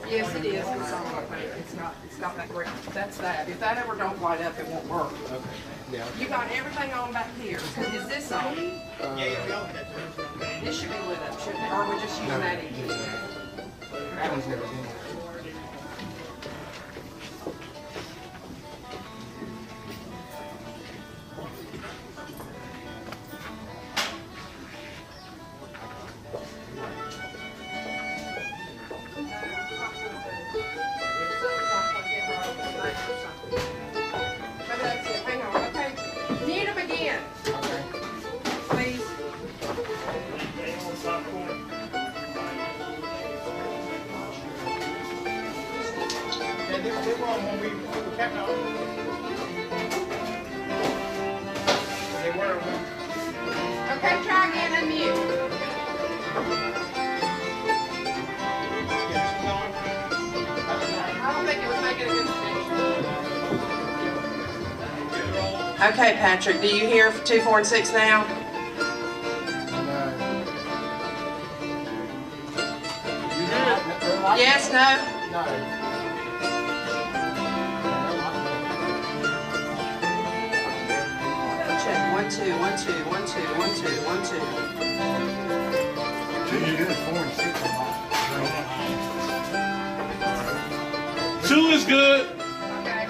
Yes, it is. It's not that great. That's that. If that ever don't light up, it won't work. Okay. Yeah. You got everything on back here. Is this on? This should be lit up, shouldn't it? Or are we just using that each? That one's never been. Okay, try again, unmute. I don't think it was making a good connection. Okay, Patrick, do you hear 2, 4, and 6 now? Yes, no? No. Check. 1, 2, 1, 2, 1, 2, 1, 2, 1, 2. You good 4 and 6 a lot. 2 is good. Okay.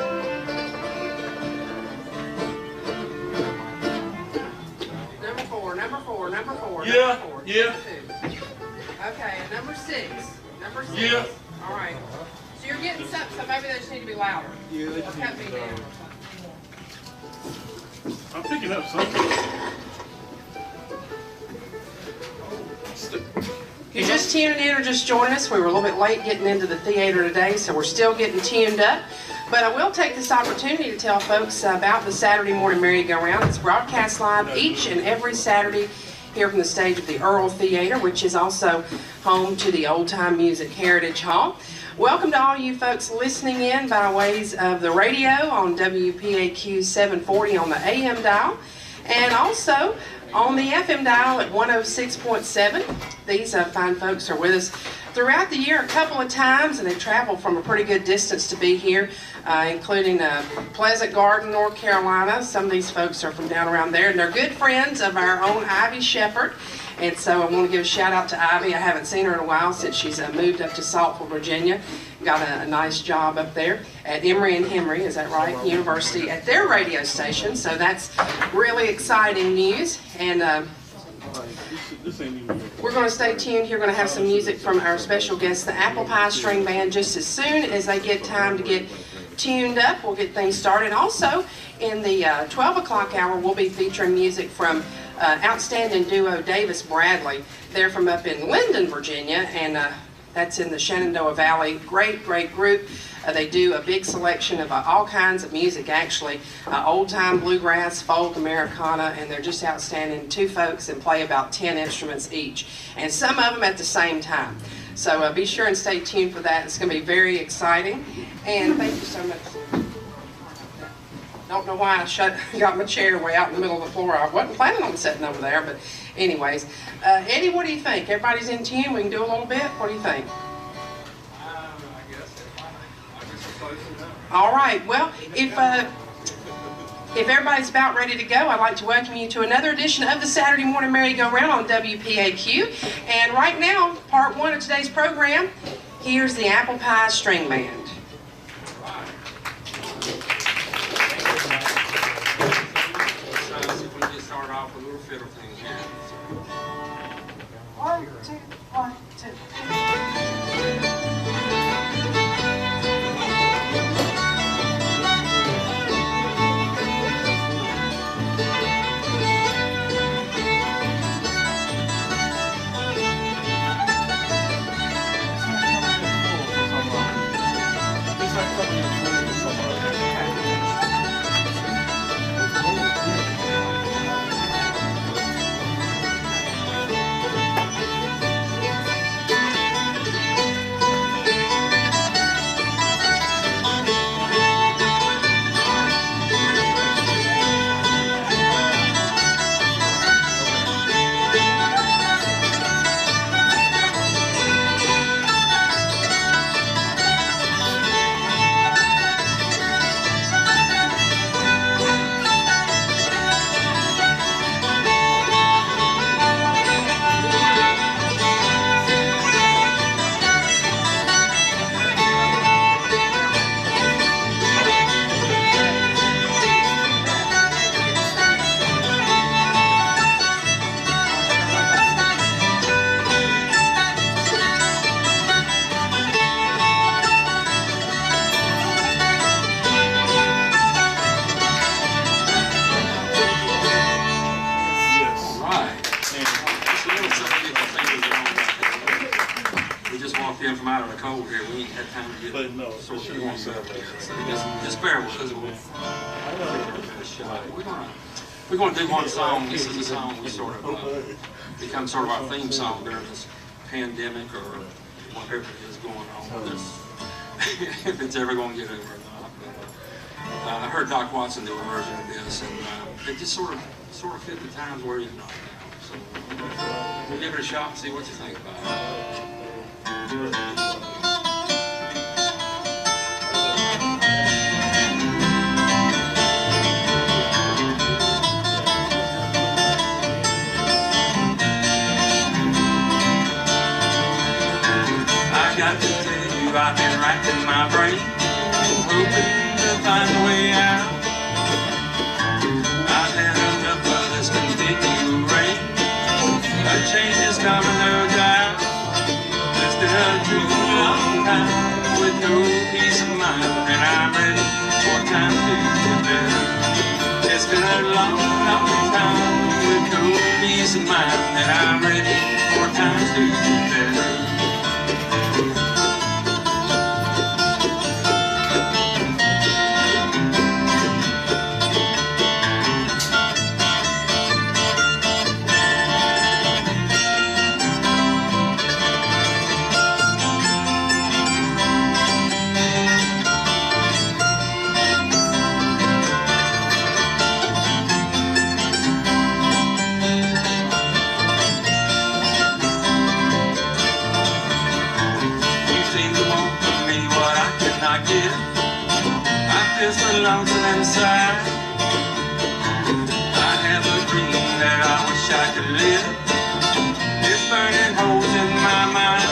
Number 4, number 4, number 4. Yeah, number 4, yeah. Number 2. Okay, and number 6. Number 6. Yeah. All right. So you're getting something, so maybe they just need to be louder. Yeah, they Or just cut need me to be down. I'm picking up something. If you're just tuning in or just joining us, we were a little bit late getting into the theater today, so we're still getting tuned up. But I will take this opportunity to tell folks about the Saturday Morning Merry-Go-Round. It's broadcast live each and every Saturday here from the stage of the Earl Theater, which is also home to the Old Time Music Heritage Hall. Welcome to all you folks listening in by ways of the radio on WPAQ 740 on the AM dial, and also on the FM dial at 106.7. These fine folks are with us throughout the year a couple of times, and they travel from a pretty good distance to be here, including Pleasant Garden, North Carolina. Some of these folks are from down around there, and they're good friends of our own Ivy Shepherd. And so I want to give a shout out to Ivy. I haven't seen her in a while since she's moved up to Saltville, Virginia. Got a nice job up there at Emory and Henry, is that right? University at their radio station. So that's really exciting news. And we're going to stay tuned here. We're going to have some music from our special guest, the Apple Pie String Band, just as soon as they get time to get tuned up. We'll get things started. Also, in the 12 o'clock hour, we'll be featuring music from outstanding duo Davis Bradley. They're from up in Linden, Virginia, and that's in the Shenandoah Valley. Great, great group. They do a big selection of all kinds of music, actually. Old-time bluegrass, folk, Americana, and they're just outstanding. 2 folks and play about 10 instruments each, and some of them at the same time. So be sure and stay tuned for that. It's going to be very exciting. And thank you so much. Don't know why I got my chair way out in the middle of the floor. I wasn't planning on sitting over there, but anyways. Eddie, what do you think? Everybody's in tune? We can do a little bit? What do you think? I guess close enough. All right. Well, if everybody's about ready to go, I'd like to welcome you to another edition of the Saturday Morning Merry-Go-Round on WPAQ. And right now, part 1 of today's program, here's the Apple Pie String Band. Start off with a little fiddle thing here. 1, 2, 1, 2. of cold here. We ain't had time to get But no, sort for of sure. warmed up yet. So just bear with us. We'll give it a shot. We're gonna do one song. This is a song we sort of become sort of our theme song during this pandemic or whatever it is going on with this. If it's ever going to get over or not. But, I heard Doc Watson do a version of this, and it just sort of fit the times where he's not now. So we'll give it a shot and see what you think about it. I got to tell you, I've been racking my brain, hoping to find a way out. I've had enough of this continual rain. A change is coming, no doubt. It's been a too long time with no peace of mind, and I'm ready for time to get better. It's been a long, long time with no peace of mind, and I'm ready for time to get better. Lonesome inside. I have a dream that I wish I could live. It's burning holes in my mind.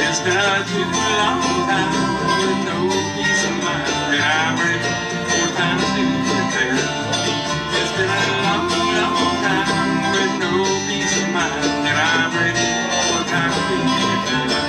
It's been a too long time with no peace of mind, and I'm ready for time to get better. It's been a long, long time with no peace of mind, and I'm ready for time to get better.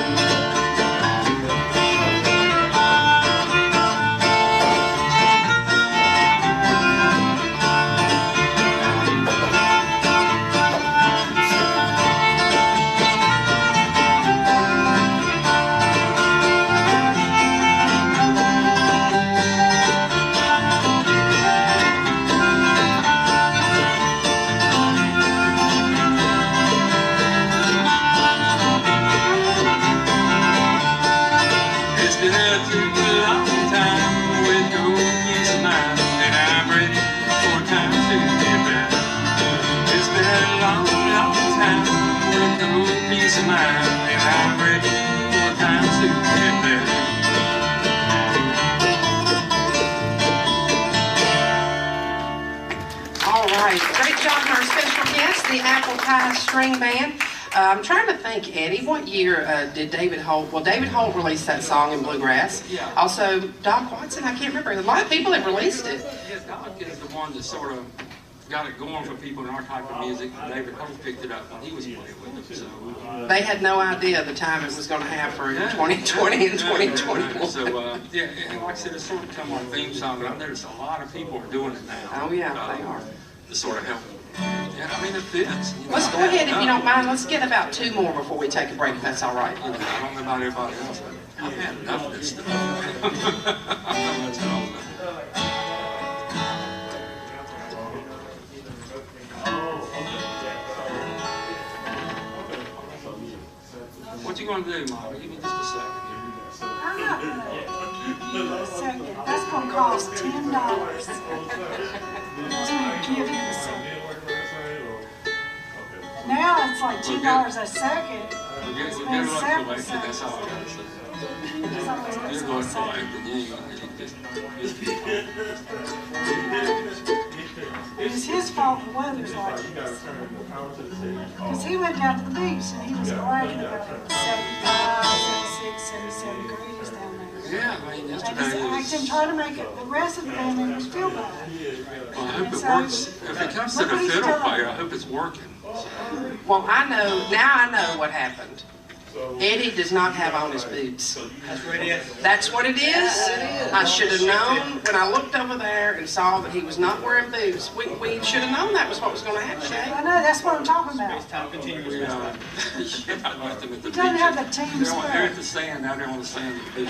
Great job to our special guest, the Apple Pie String Band. I'm trying to think, Eddie, what year did David Holt, well, David Holt released that song in Bluegrass. Yeah. Also, Doc Watson, I can't remember. A lot of people have released it. Yeah, Doc is the one that sort of got it going for people in our type of music. David Holt picked it up when he was playing with it. So, they had no idea the time it was going to have for 2020 and 2021. So, yeah, and like I said, it's sort of become our theme song, but I noticed a lot of people are doing it now. Oh, yeah, they are. To sort of help. Yeah, I mean, it fits. You know, let's go ahead, if you don't mind. Let's get about 2 more before we take a break, if that's all right. I don't know about everybody else, but I've had enough of this stuff. That's all. What you gonna do, Mama? Give me just a second here. I'm not gonna give you a second. That's gonna cost $10. I'm gonna give you a second. Now it's like $2 a second. We'll get luck collected, that's all I gotta say. It's always Good gonna luck say. collected, you ain't gonna just It's his fault the weather's like this. Because he went down to the beach and he was bragging about it. 75, 76, 77 degrees down there. Yeah, I mean, And yesterday he's was... acting, trying to make it, the rest of the family members feel bad. Well, I hope it works. If it comes to the fiddle player, I hope it's working. Well, I know, now I know what happened. Eddie does not have on his boots. That's what it is. That's what it is? I should have known when I looked over there and saw that he was not wearing boots. We should have known that was what was going to happen, I Shay. know, that's what I'm talking about. Time continues. Yeah, I left them at the He doesn't beach. have the team They're at spirit. the sand, out there on the sand at the beach.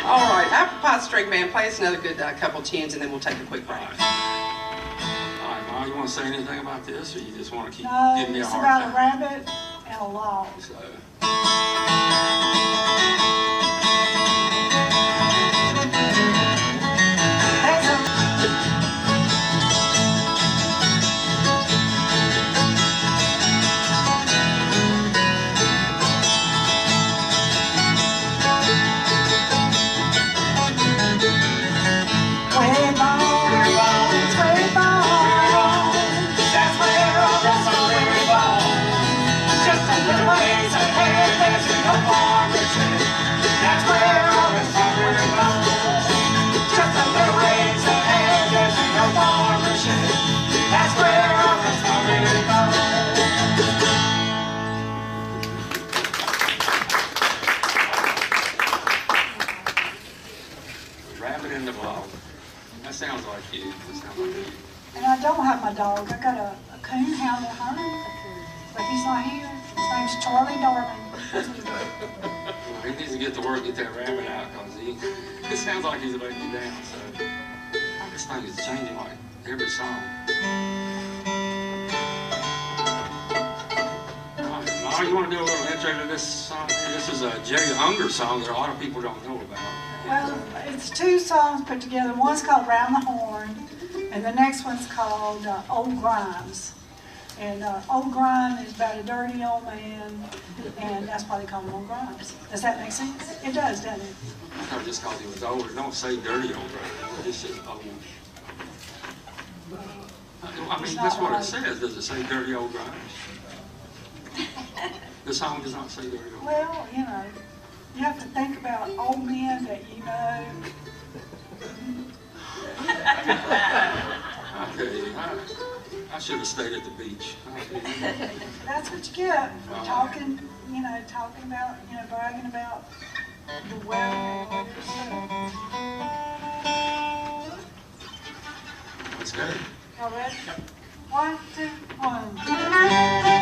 All right, Apple Pie String Band, play us another good couple tunes and then we'll take a quick break. All right, Ma, you want to say anything about this, or you just want to keep No, giving me a it's hard about a time? rabbit and a log. So, That's a way bones, way bones. That's where all the story goes. Just a little ways ahead, there's no pharmacy. That's where all the story goes. Just a little ways ahead, there's no pharmacy. That's where all the story goes. rabbit in the bog. That sounds like you. That sounds like you. And I don't have my dog. I got a coon hound at home, but he's not here. His name's Charlie Darling. Well, he needs to get to work, get that rabbit out, because it sounds like he's letting you down. So this thing is changing like every song. All right, Ma, you want to do a little intro to this song? This is a Jerry Unger song that a lot of people don't know about. Well, it's two songs put together. One's called Round the Horn, and the next one's called Old Grimes. And Old Grime is about a dirty old man, and that's why they call him Old Grimes. Does that make sense? It does, doesn't it? I thought just because he was older. Don't say dirty old man. It's just old. I mean, that's what it says. Does it say dirty old Grimes? The song does not say dirty old. Well, you know, you have to think about old men that you know. Okay, I should have stayed at the beach. That's what you get for talking, talking about, bragging about the weather. Let's go. Y'all ready? 1, 2, 1.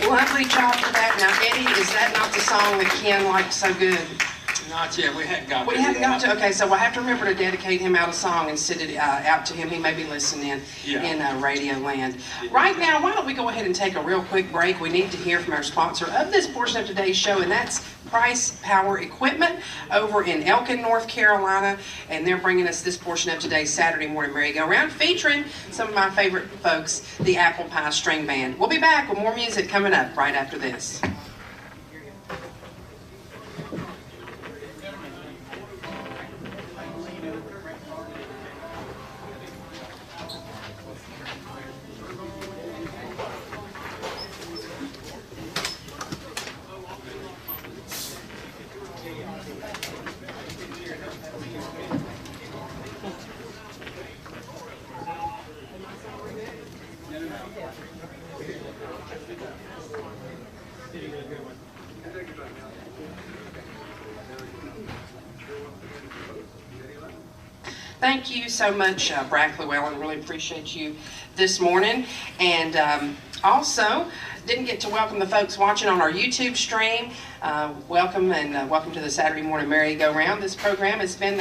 Lovely job for that. Now, Eddie, is that not the song that Ken liked so good? Not yet, we hadn't got We there haven't yet. got to, okay, so we'll have to remember to dedicate him out a song and send it out to him. He may be listening in Radio Land. Right now, why don't we go ahead and take a real quick break. We need to hear from our sponsor of this portion of today's show, and that's Price Power Equipment over in Elkin, North Carolina, and they're bringing us this portion of today's Saturday Morning Merry-Go-Round featuring some of my favorite folks, the Apple Pie String Band. We'll be back with more music coming up right after this. Thank you so much, Brack Llewellyn. Really appreciate you this morning. And also, didn't get to welcome the folks watching on our YouTube stream. Welcome to the Saturday Morning Merry-Go-Round. This program has been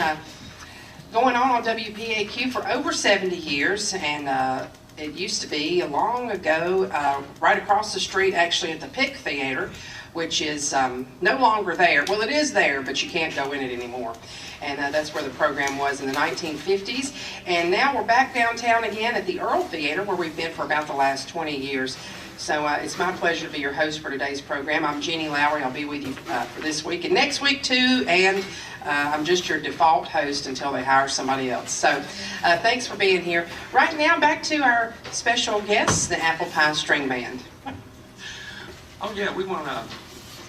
going on WPAQ for over 70 years, and it used to be long ago, right across the street, actually at the PIC Theater, which is no longer there. Well, it is there, but you can't go in it anymore. And that's where the program was in the 1950s. And now we're back downtown again at the Earl Theater, where we've been for about the last 20 years. So it's my pleasure to be your host for today's program. I'm Jeannie Lowry. I'll be with you for this week and next week too. And I'm just your default host until they hire somebody else. So thanks for being here. Right now, back to our special guests, the Apple Pie String Band. Oh yeah, we want to,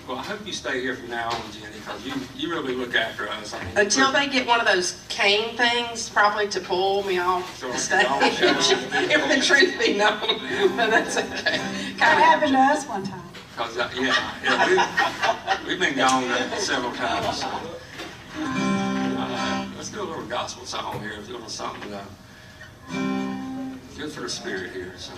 well, I hope you stay here from now on, Jenny, because you really look after us. I mean, Until they get one of those cane things, probably to pull me off the stage, if the truth be known. But that's okay. That happened to us one time. Because, we've been gone several times. So. Let's do a little gospel song here, a little something good for the spirit here. So.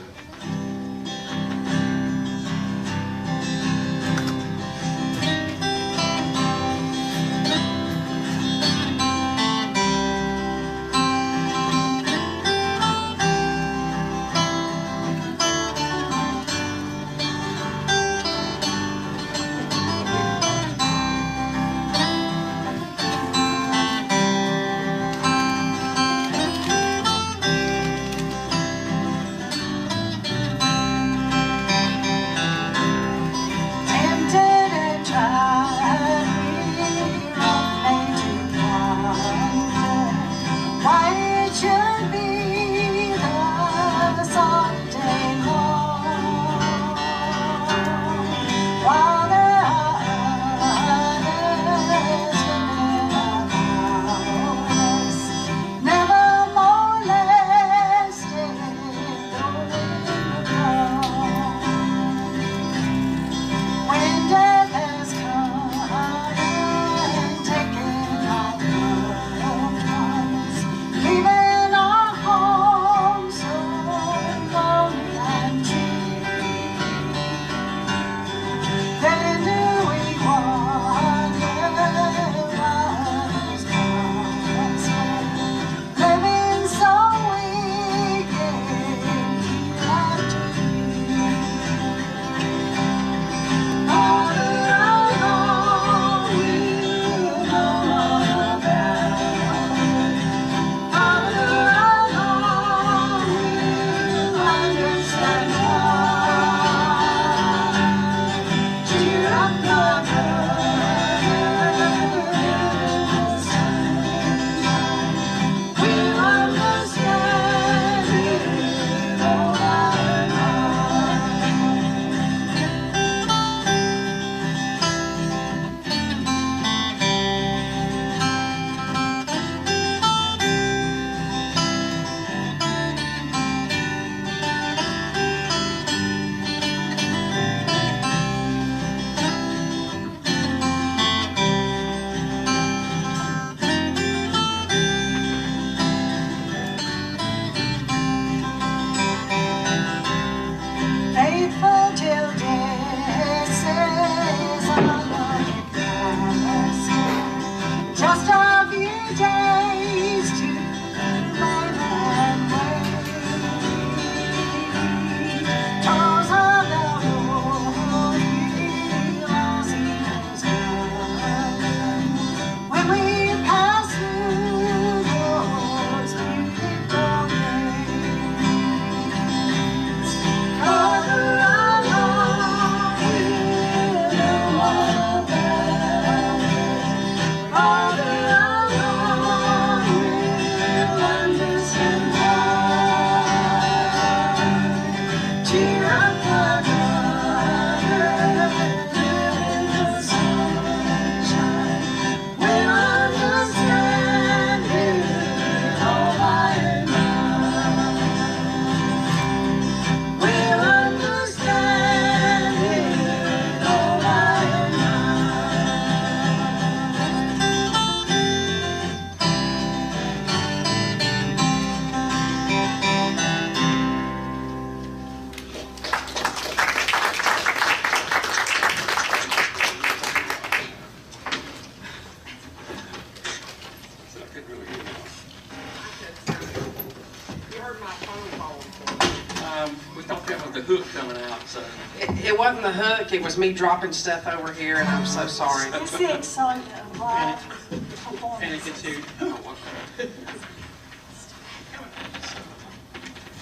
So It wasn't the hook, it was me dropping stuff over here, and I'm so sorry. It's the excitement of live And it performance. gets you.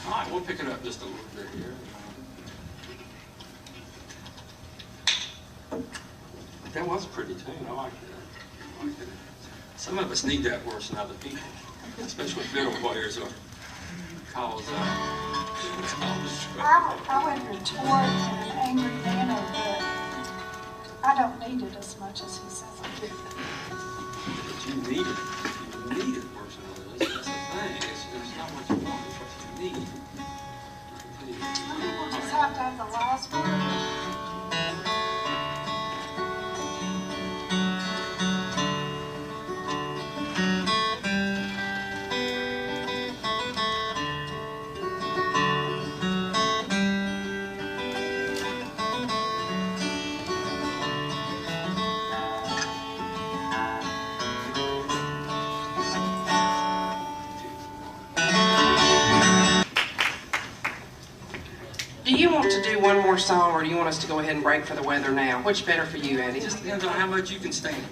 All right, we'll pick it up just a little bit here. That was a pretty tune. I like that. I like that. Some of us need that worse than other people, especially fiddle players are cause I went retort in an angry manner, but I don't need it as much as he says I do. But you need it. You need it worse than others. That's the thing. It's not what you want, it's what you need. We'll just have to have the last word. Do you want to do one more song, or do you want us to go ahead and break for the weather now? Which better for you, Andy? It just depends on how much you can stand.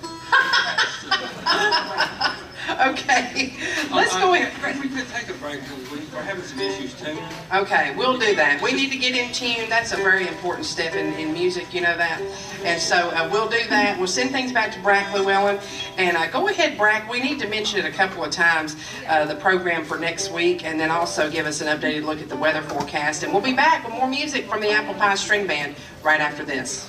Okay, let's go ahead. We could take a break because we're having some issues too. Okay, we'll do that. We need to get in tune. That's a very important step in music, you know that. And so we'll do that. We'll send things back to Brack Llewellyn. And go ahead, Brack. We need to mention it a couple of times, the program for next week, and then also give us an updated look at the weather forecast. And we'll be back with more music from the Apple Pie String Band right after this.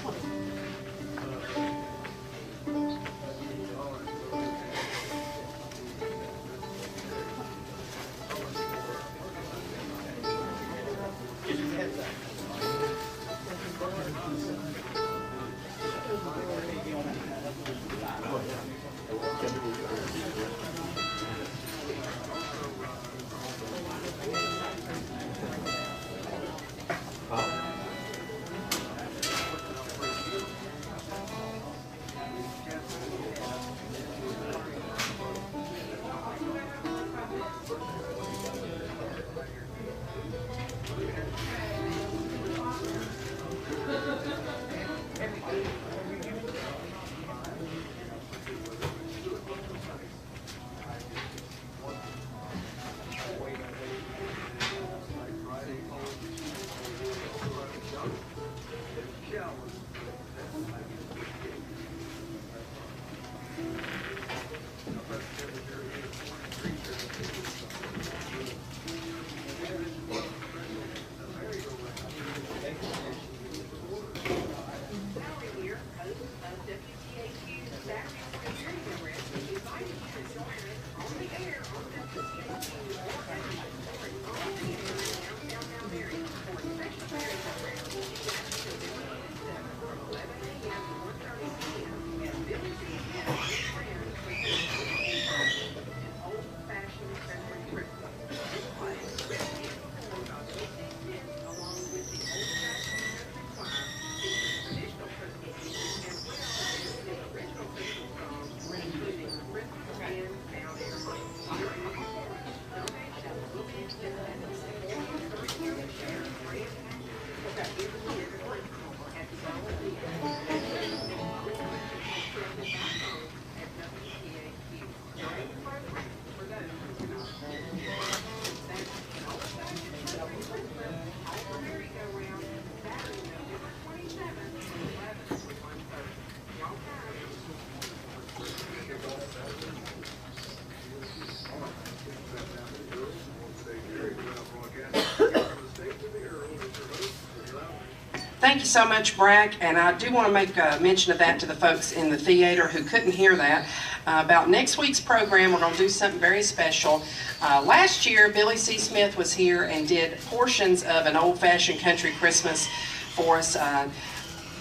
Thank you so much, Brack, and I do want to make mention of that to the folks in the theater who couldn't hear that. About next week's program, we're going to do something very special. Last year, Billy C. Smith was here and did portions of an old-fashioned country Christmas for us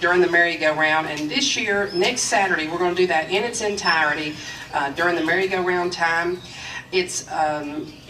during the merry-go-round, and this year, next Saturday, we're going to do that in its entirety during the merry-go-round time. It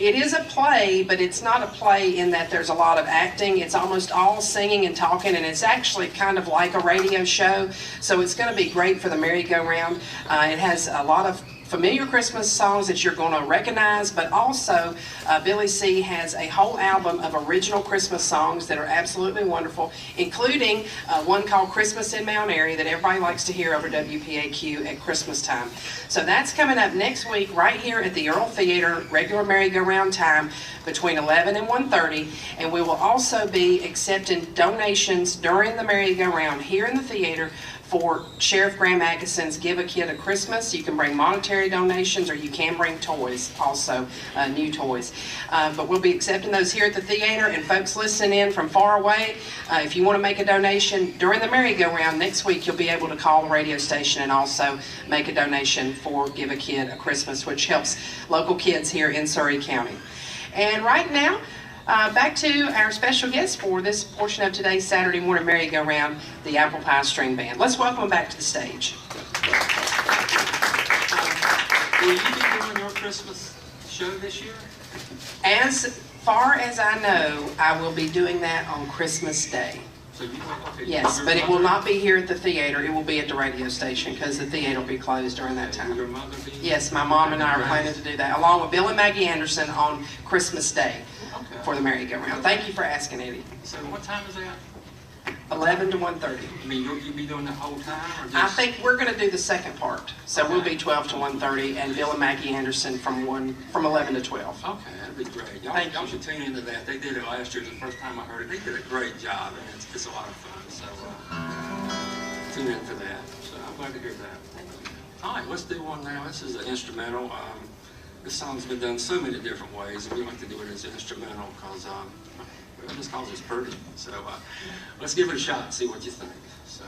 is a play, but it's not a play in that there's a lot of acting. It's almost all singing and talking, and it's actually kind of like a radio show. So it's going to be great for the merry-go-round. It has a lot of familiar Christmas songs that you're going to recognize, but also Billy C. has a whole album of original Christmas songs that are absolutely wonderful, including one called Christmas in Mount Airy that everybody likes to hear over WPAQ at Christmas time. So that's coming up next week right here at the Earl Theater, regular merry-go-round time between 11 and 1:30, and we will also be accepting donations during the merry-go-round here in the theater for Sheriff Graham Atkinson's Give a Kid a Christmas. You can bring monetary donations or you can bring toys also, new toys. But we'll be accepting those here at the theater, and folks listening in from far away, if you want to make a donation during the merry-go-round next week, you'll be able to call the radio station and also make a donation for Give a Kid a Christmas, which helps local kids here in Surrey County. And right now, back to our special guest for this portion of today's Saturday morning merry-go-round, the Apple Pie String Band. Let's welcome them back to the stage. Will you be doing your Christmas show this year? As far as I know, I will be doing that on Christmas Day. So okay, Yes, but it will not be here at the theater. It will be at the radio station because the theater will be closed during that Will time. your mother be? Yes, my mom and I are planning to do that, along with Bill and Maggie Anderson on Christmas Day Okay. for the merry-go-round. Thank you for asking, Eddie. So what time is that? 11 to 1:30. I mean, you'll be doing the whole time, or just? I think we're going to do the second part. So we'll be 12 to 1:30, and Bill and Maggie Anderson from 11 to 12. Okay, that'd be great. Thank Y'all you. should tune into that. They did it last year. It was the first time I heard it. They did a great job, and it's a lot of fun. So tune in for that. So I'm glad to hear that. All right, let's do one now. This is an instrumental. This song's been done so many different ways, and we like to do it as instrumental because just cause it's pretty. So let's give it a shot and see what you think. So.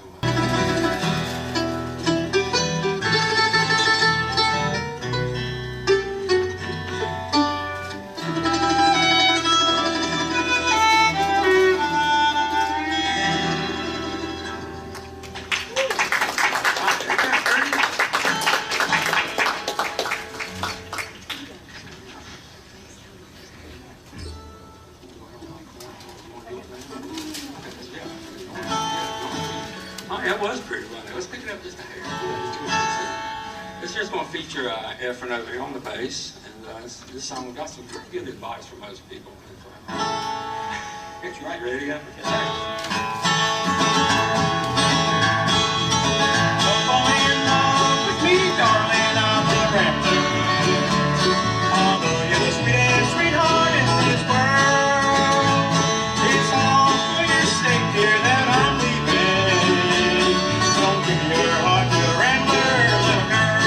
That was pretty funny. Let's pick it up just a hair. This here's going to feature Efren over here on the bass, and this song got some pretty good advice for most people. Get you right, ready up. Fall in love with me, darling, I'm a rambler. Although you're the sweetest sweetheart in this world, it's all for your sake, dear, that I'm leaving. Don't give your heart to a rambler, little girl.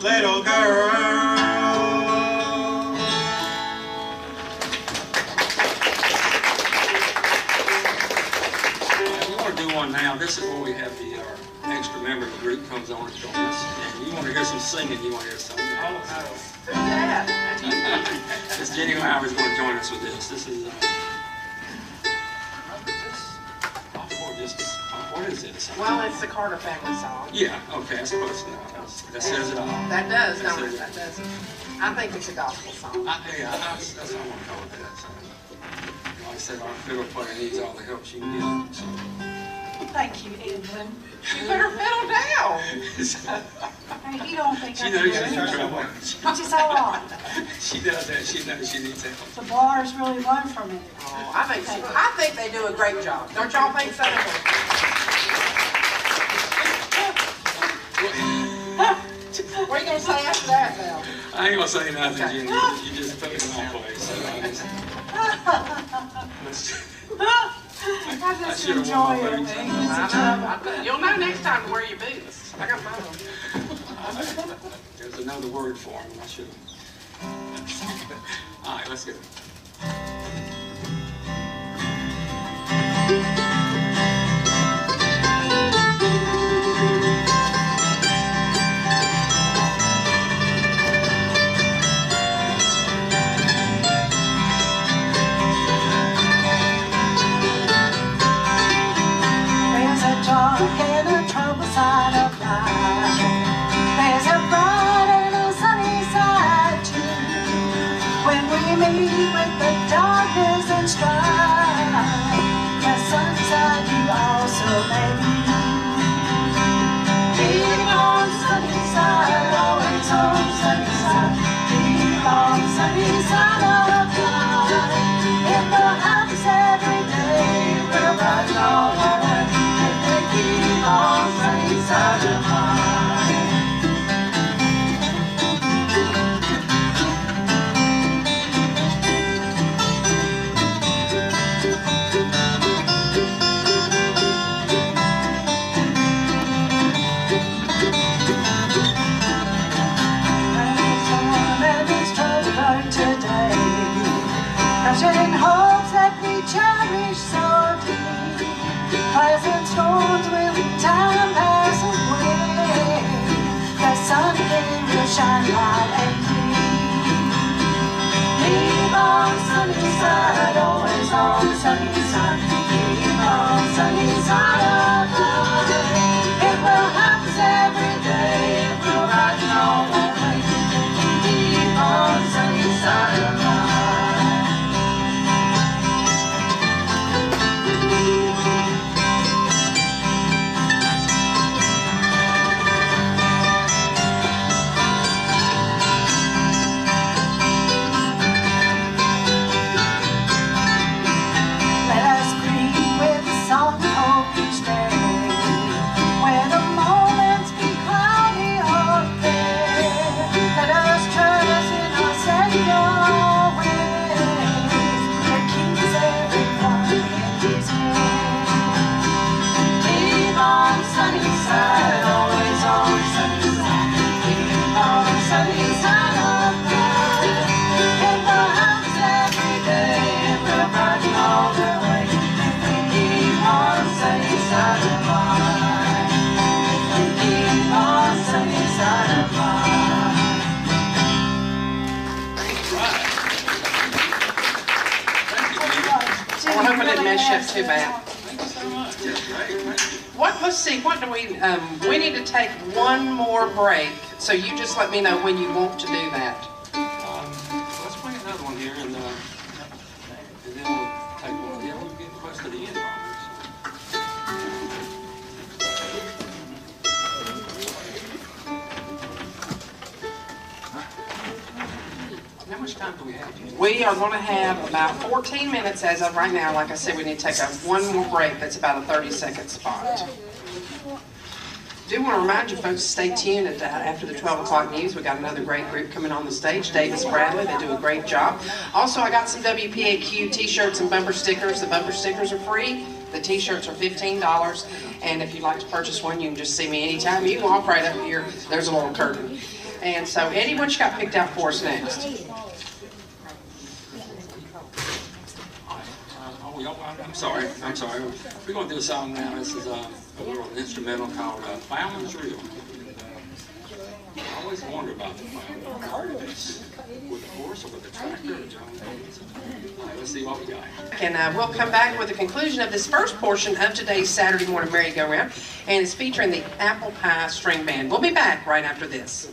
little girl. We want to do one now. This is where we have the extra member of the group comes on and joins us. And you want to hear some singing, you want to hear some. Miss Jenny Lowry is going to join us with this. This is what is this? Well, it's the Carter family song. Yeah, okay, that's close enough. That says it all. That does, don't it? That does. I think it's a gospel song. That's what I want to call it that. So, like I said, our fiddle player needs all the help she can get. So. Thank you, Edwin. You better fiddle down. Hey, he don't think She I knows can she's do in it. trouble. Which is all right. She does that. She knows she needs help. The bar is really low for me. Oh, I think they do a great job. Don't y'all think so? What are you gonna say after that now? I ain't gonna say nothing, Okay. Jenny. You just put it in my place. So I just should've enjoy worn my it. boots. It's a I know. You'll know next time to wear your boots. I got mine. there's another word for him. I should have. All right, let's go. There's a dark and a troubled side of life. There's a bright and a sunny side too. When we meet with the darkness and strife, the sunny side you also may be. Keep on sunny side, always on sunny side. Keep on sunny side of life. If the happens every day, we'll brighten all the way. Keep on sunny side of mine. There's someone that is troubled today, crushing hopes that we cherish so deep. Pleasant storms will in time pass away. The sun will shine bright and clean. Keep on sunny side, always on the sunny side. Keep on sunny side of life. It will happen every day. It will brighten all the way. Keep on sunny side of life. Let us greet with a song of hope each day, where the moments be cloudy or fair. Let us trust in our Savior always, that keeps everyone in His hand. Keep on sunny side, always on sunny side. Keep on sunny side of life. In the house every day, it will brighten all the way. Keep on sunny side of life. Keep on sunny side of life. Right. Thank you, Jenny. Well, I hope I didn't mess you up too bad. Thank you so much. That's great. Thank you. Let's see, what do we need to take one more break. So you just let me know when you want to do that. Let's bring another one here, and then we'll take one. Yeah, we'll get close to the end. How much time do we have? We are going to have about 14 minutes as of right now. Like I said, we need to take one more break that's about a 30-second spot. Do want to remind you folks to stay tuned after the 12 o'clock news. We got another great group coming on the stage, Davis Bradley. They do a great job. Also, I got some WPAQ t-shirts and bumper stickers. The bumper stickers are free. The t-shirts are $15. And if you'd like to purchase one, you can just see me anytime. You can walk right up here. There's a little curtain. And so, Eddie, what you got picked out for us next? I'm sorry. We're going to do a song now. This is a little instrumental called Fireman's Reel. I always wonder about the fireman. With the horse or with the tractor or John. All right, let's see what we got. And we'll come back with the conclusion of this first portion of today's Saturday morning merry-go-round, and it's featuring the Apple Pie String Band. We'll be back right after this.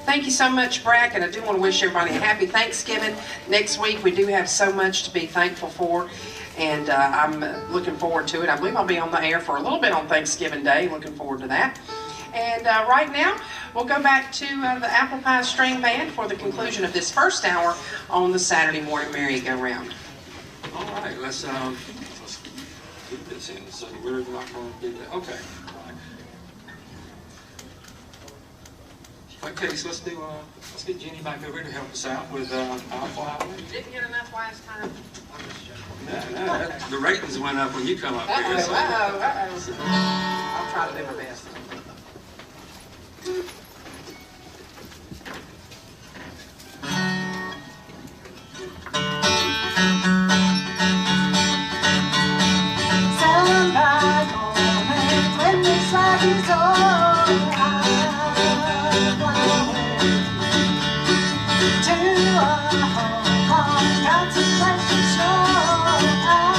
Thank you so much, Brack, and I do want to wish everybody a happy Thanksgiving. Next week we do have so much to be thankful for, and I'm looking forward to it. I believe I'll be on the air for a little bit on Thanksgiving Day. Looking forward to that. And right now, we'll go back to the Apple Pie String Band for the conclusion of this first hour on the Saturday morning merry-go-round. All right, let's keep this in. So we're not going to do that. Okay. Okay, so let's get Jenny back over to help us out with I'll Fly Away. Didn't get enough last time. No, the ratings went up when you come up here. So. I'll try to do my best. Sunrise morning when the sun is over, I'll fly away to a home on contemplation shore. I'll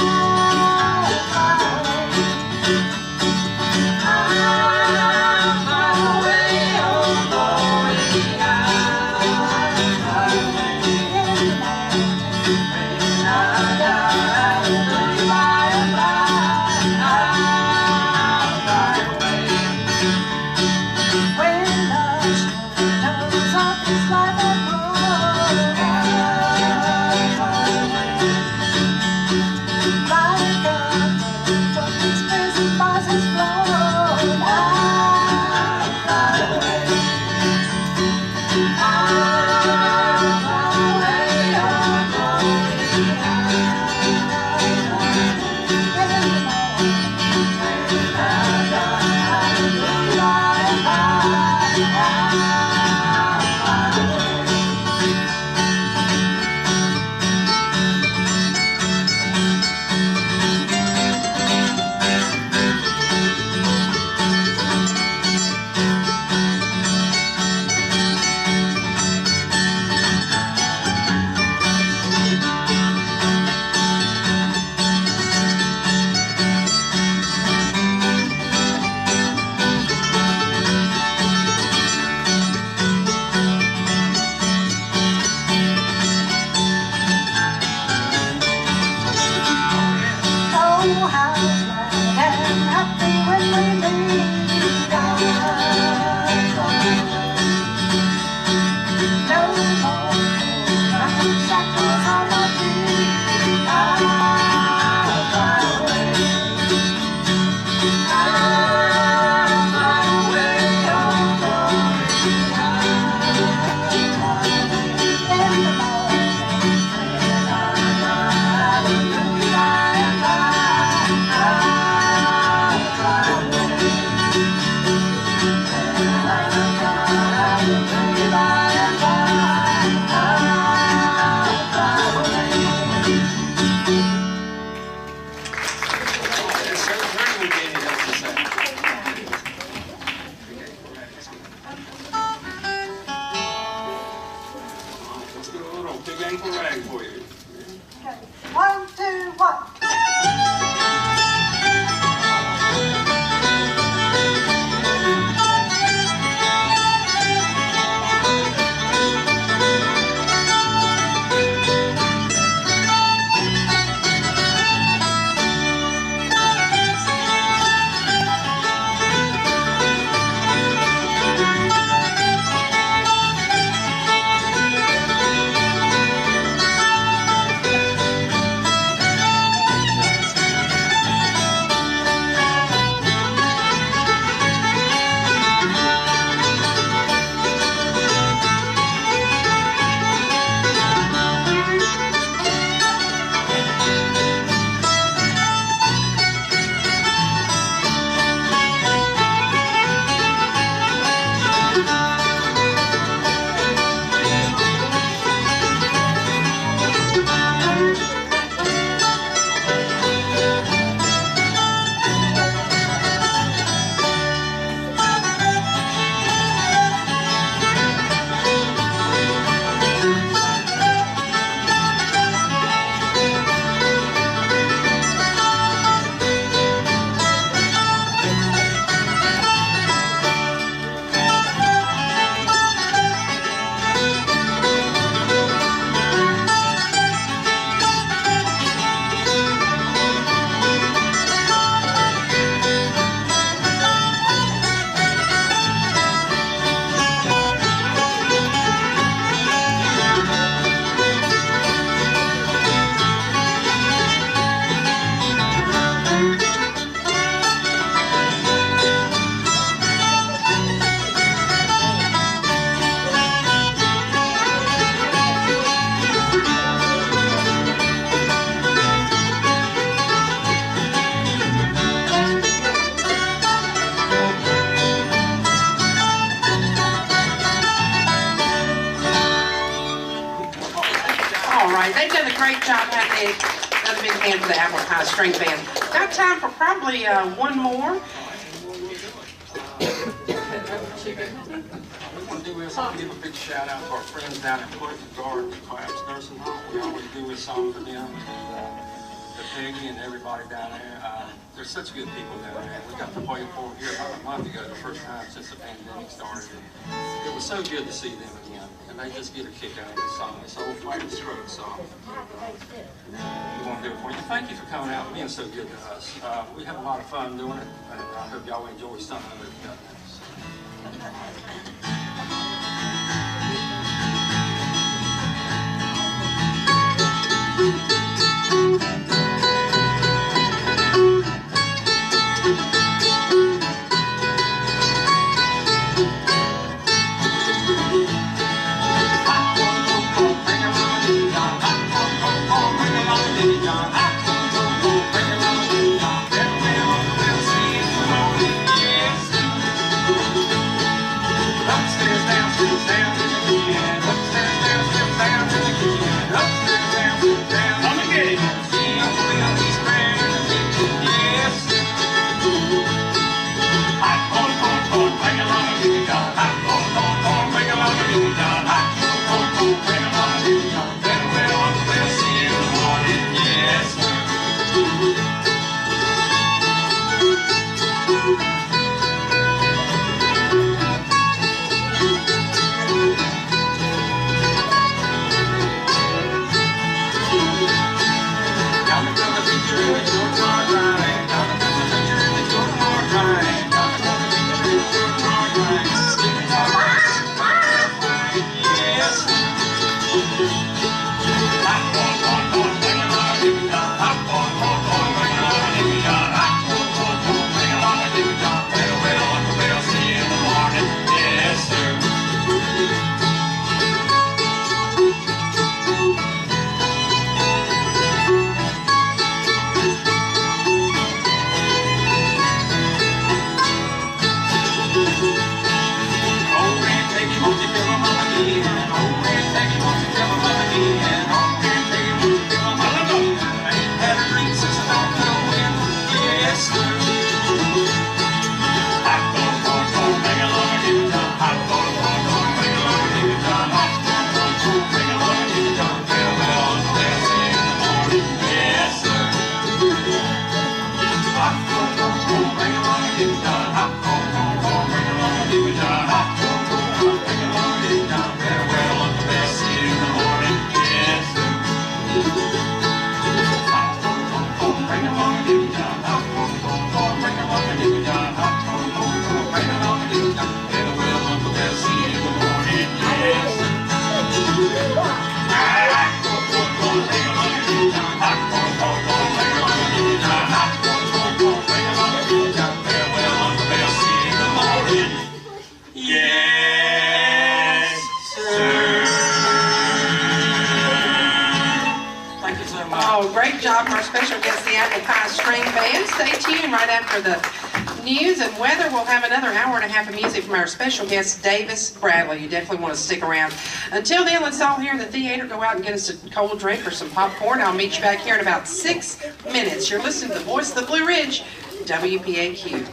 fly away. I'll fly away, oh boy, I'll fly away. right. They've done a great job. Having another big hand for the Apple Pie String Band. Got time for probably one more. We want to do this. I want to give a big shout out to our friends down at Pleasant Garden Collapse Nursing Home. We always do this song for them. To Peggy and everybody down there. They're such good people down there. We got to play for here about a month ago, the first time since the pandemic started. It was so good to see them again. And they just get a kick out of this song. This old Fighting Stroke song. We want to do it for you. Thank you for coming out and being so good to us. We have a lot of fun doing it, and I hope y'all enjoy something we've done. Great job from our special guest, the Apple Pie String Band. Stay tuned right after the news and weather. We'll have another hour and a half of music from our special guest, Davis Bradley. You definitely want to stick around. Until then, let's all here in the theater go out and get us a cold drink or some popcorn. I'll meet you back here in about 6 minutes. You're listening to the voice of the Blue Ridge, WPAQ.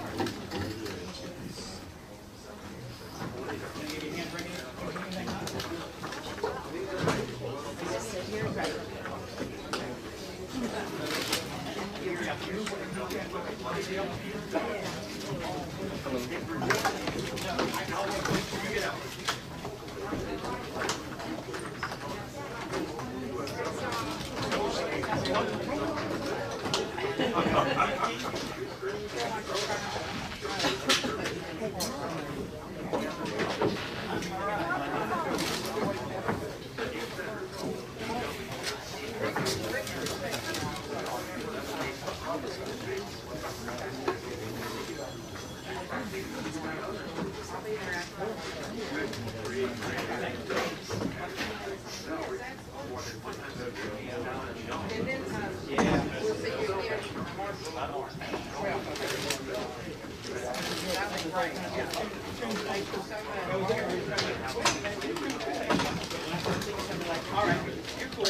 All right, you're cool.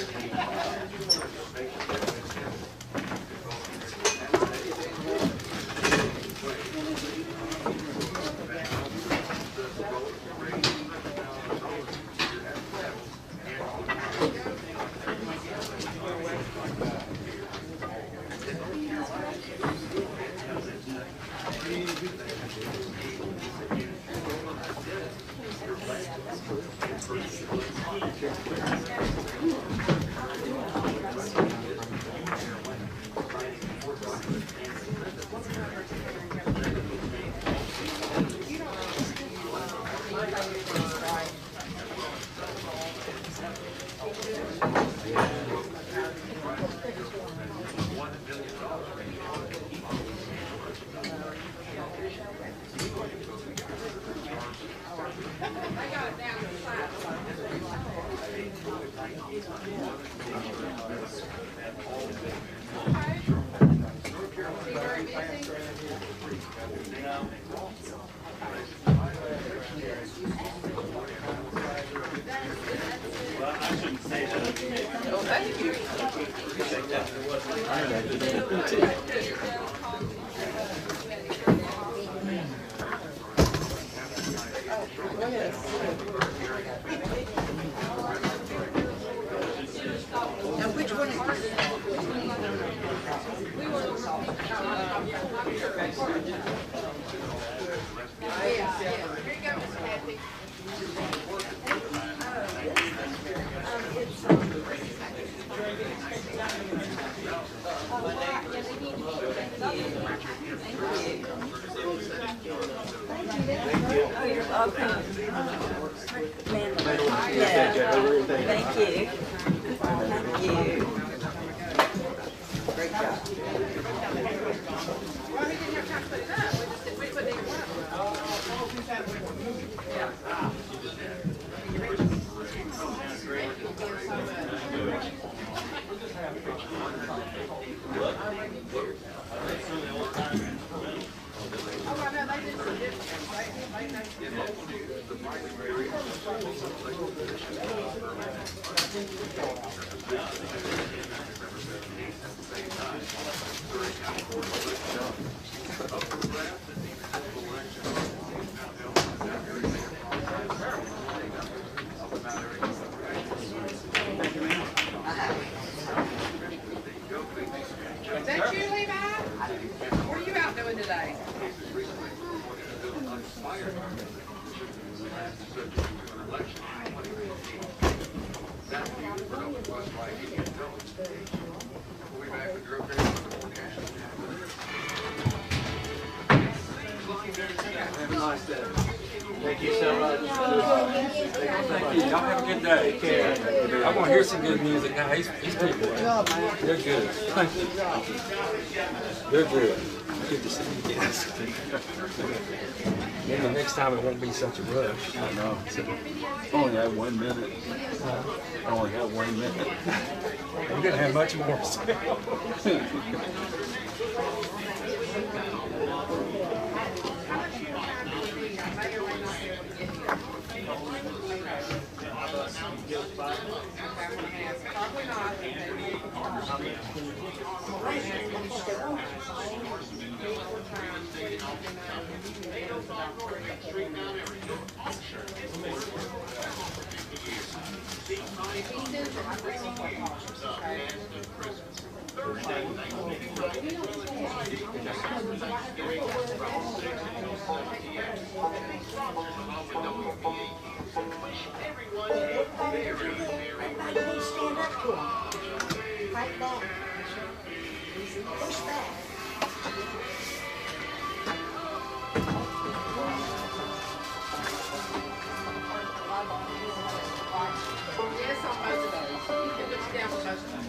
Is that you, Levi? What are you out doing today? Have a nice day. Thank you so much. Thank you. Y'all have a good day. Take care. I want to hear some good music now. These people, they're good. Thank you. They're good. Good to see you guys. Maybe next time it won't be such a rush. I know. I only have 1 minute. I only have 1 minute. I'm going to have much more. Probably not. Right back. Push back. Yes, on both of those. You can put you down for both of those.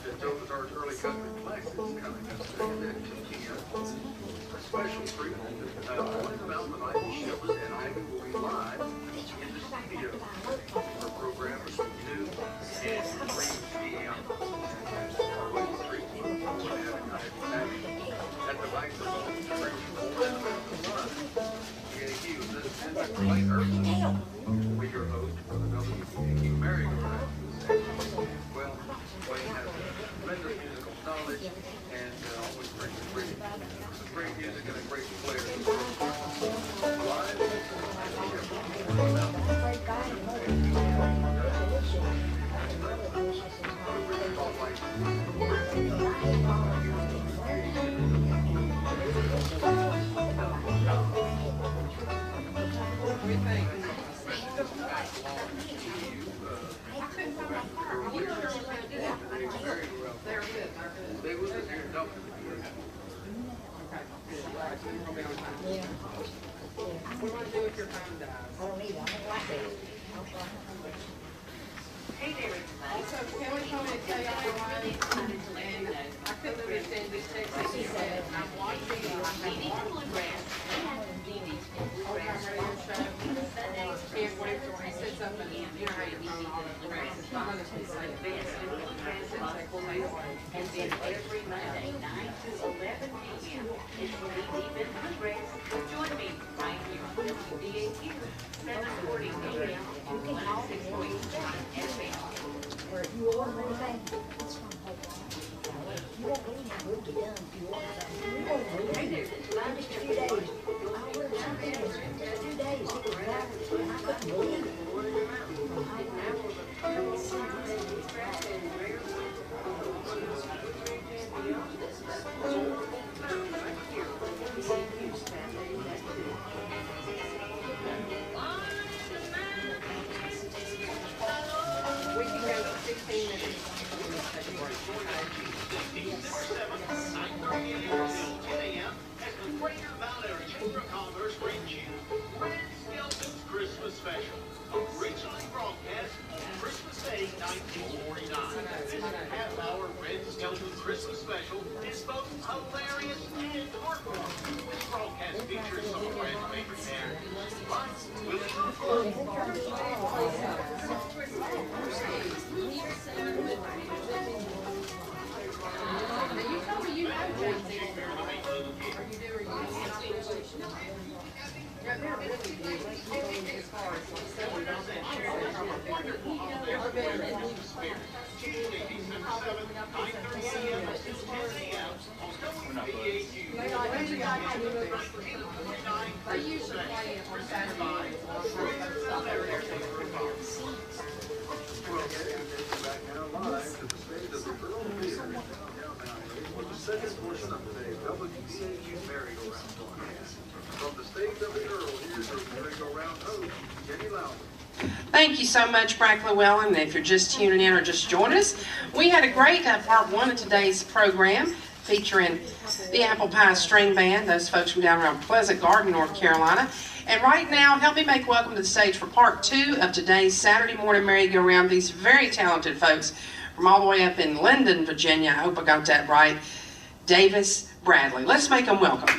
The Topazar's Early Country Flex is coming up Saturday at 2 p.m. A special treat. One Mountain Ivy Shills and Ivy will be live in the studio. Our program is from 2 and 3 p.m. At the Bank of WPAQ, this is Dr. Wayne Urban. We're your host for the WPAQ Merry-Go-Round. Well, Wayne has tremendous musical knowledge and always brings great music and a great player. They will sit here and talk to me. What do you want to do if your phone dies? I don't need it. I don't like it. Hey there, everybody. So Kelly told me to tell y'all and I couldn't understand this text that she said. I'm watching Bluegrass radio show. Can't wait for when he said something. You know how you turn all the bluegrass. It's not going to say this. And then every Monday, 9 to 11 p.m. is Even Bluegrass. Join me right here on WPAQ, 740 a.m. and 106.9 FM. Where you order anything, it's from you won't believe how good you done if you order something. You won't believe it. Just a few days. I ordered something in 2 days. It was right. And I couldn't believe it. We can go 16 minutes. Christmas special, originally broadcast on Christmas Day, 1949. This half-hour Red Skelton Christmas special is both hilarious and heartwarming. This broadcast features some of Red's favorite characters, like Willie Now you told me you know James Easter. Or you do, or you don't. Yeah, they're really big. As far as like selling, don't they? Never been in Tuesday, December 7th, 9:30 a.m. to 10 a.m. on WPAQ. They usually play it on Saturday mornings. Well, back now live to the stage of the Earl Theater in downtown Miami for the second portion of today's WPAQ Merry-Go-Round broadcast. From the stage of the Earl, here's your Merry-Go-Round host, Jenny Lowry. Thank you so much, Frank Llewellyn. And if you're just tuning in or just joining us, we had a great part one of today's program featuring the Apple Pie String Band, those folks from down around Pleasant Garden, North Carolina. And right now, help me make welcome to the stage for part two of today's Saturday morning merry-go-round. These very talented folks from all the way up in Linden, Virginia. I hope I got that right. Davis Bradley. Let's make them welcome.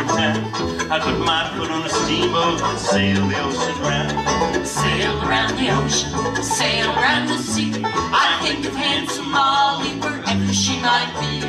seaboard town. I'd put my foot on a steamboat and sail the ocean round. Sail around the ocean, sail around the sea. I think of handsome Molly wherever she might be.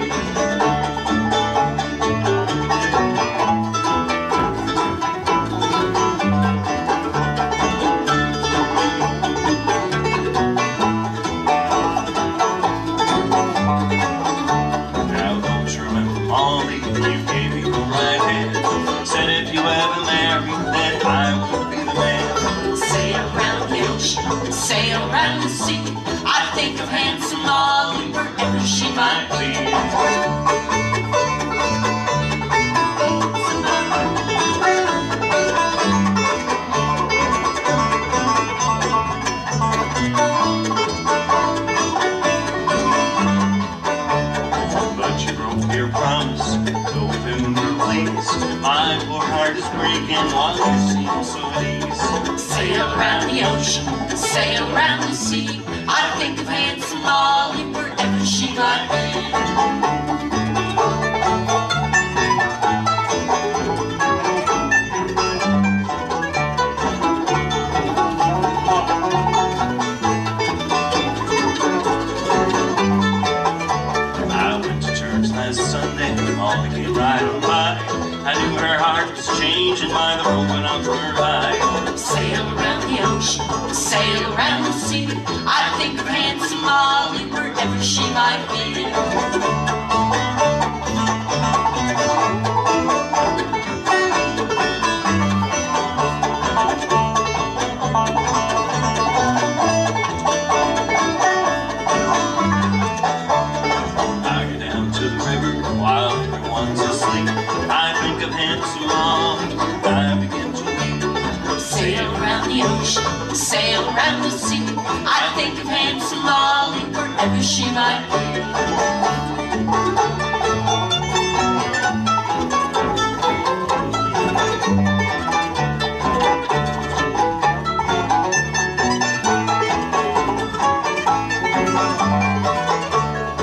Sail around the sea. I think of handsome Molly wherever she might be. But you broke your promise, no remember please. My poor heart is breaking while you seem so at ease. Sail around the ocean, sail around the sea. I think of handsome Molly wherever she might be. I went to church last Sunday, Molly came right on by. I knew her heart was changing by the road when I was her eye. Sail around the ocean, sail around the sea. I think of handsome Molly wherever she might be. I go down to the river while everyone's asleep. I think of handsome Molly, I begin to weep. Sail around the ocean, sail around the sea. I think of handsome Molly wherever she might be.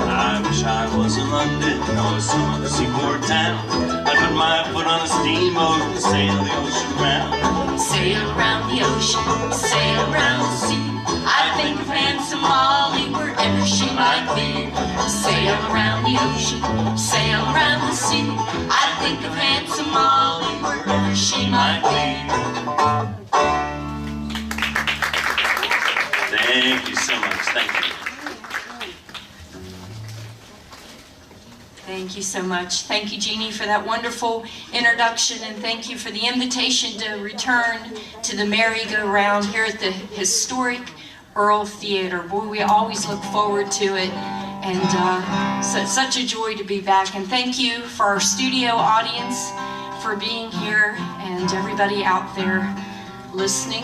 I wish I was in London or some other seaboard town. I'd put my foot on a steamboat and sail the ocean round. Sail around the ocean, sail around the sea. I think of handsome Molly wherever she might be. Sail around the ocean, sail around the sea. I think of handsome Molly wherever she might be. Thank you so much. Thank you. Thank you so much. Thank you, Jeannie, for that wonderful introduction, and thank you for the invitation to return to the Merry-Go-Round here at the historic Earl Theater. Boy, we always look forward to it, and so it's such a joy to be back. And thank you for our studio audience for being here, and everybody out there listening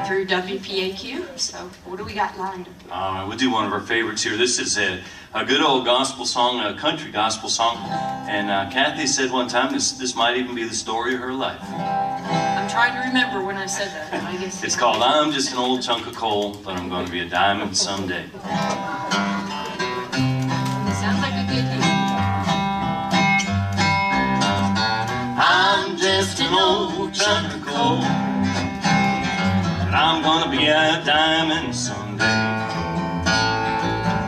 through WPAQ. So what do we got lined up? We'll do one of our favorites here. This is a good old gospel song, a country gospel song. And Kathy said one time this might even be the story of her life. I'm trying to remember when I said that. I guess It's called I'm Just an Old Chunk of Coal, but I'm going to be a diamond someday. Sounds like a good thing. I'm just an old chunk of coal, but I'm gonna be a diamond someday.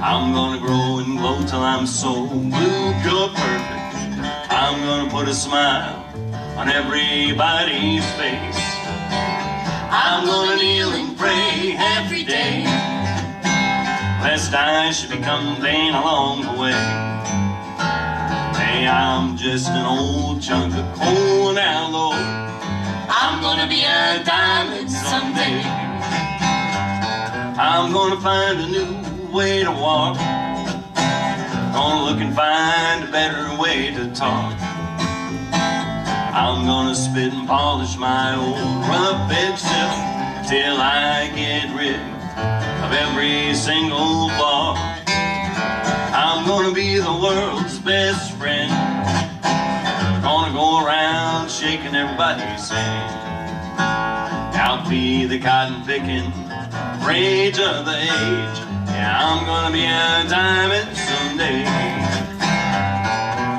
I'm gonna grow and glow till I'm so blue, pure perfect. I'm gonna put a smile on everybody's face. I'm gonna kneel and pray every day, lest I should become vain along the way. Hey, I'm just an old chunk of coal now, Lord. I'm gonna be a diamond someday. I'm gonna find a new way to walk. Gonna look and find a better way to talk. I'm gonna spit and polish my old rough edge self till I get rid of every single flaw. I'm gonna be the world's best friend. Gonna go around shaking everybody's hand. I'll be the cotton picking rage of the age. Yeah, I'm gonna be a diamond someday.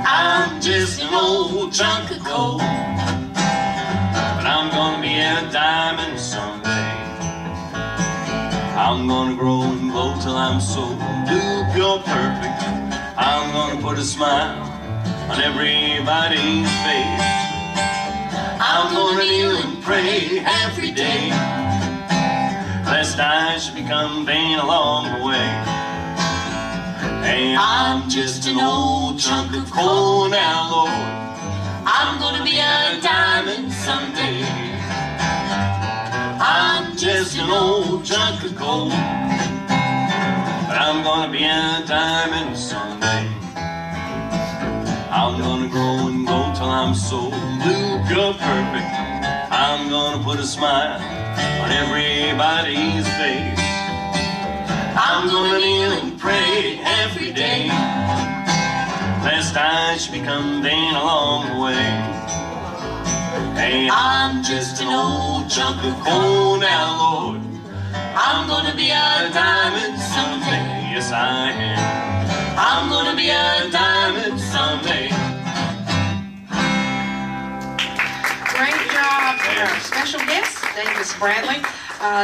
I'm just an old chunk of coal, but I'm gonna be a diamond someday. I'm gonna grow and glow till I'm so blue, pure perfect. I'm gonna put a smile on everybody's face. I'm gonna kneel and pray every day, lest I should become vain along the way. And I'm just an old chunk of coal now, Lord. I'm gonna be a diamond someday. I'm just an old chunk of coal, but I'm gonna be a diamond someday. I'm gonna grow and glow till I'm so blue, pure perfect. I'm gonna put a smile on everybody's face. I'm gonna kneel and pray every day, lest I should become vain along the way. Hey, I'm just an old chunk of coal now, Lord. I'm gonna be a diamond someday. Yes, I am. I'm gonna be a diamond someday. Great job, our special guest, Davis Bradley.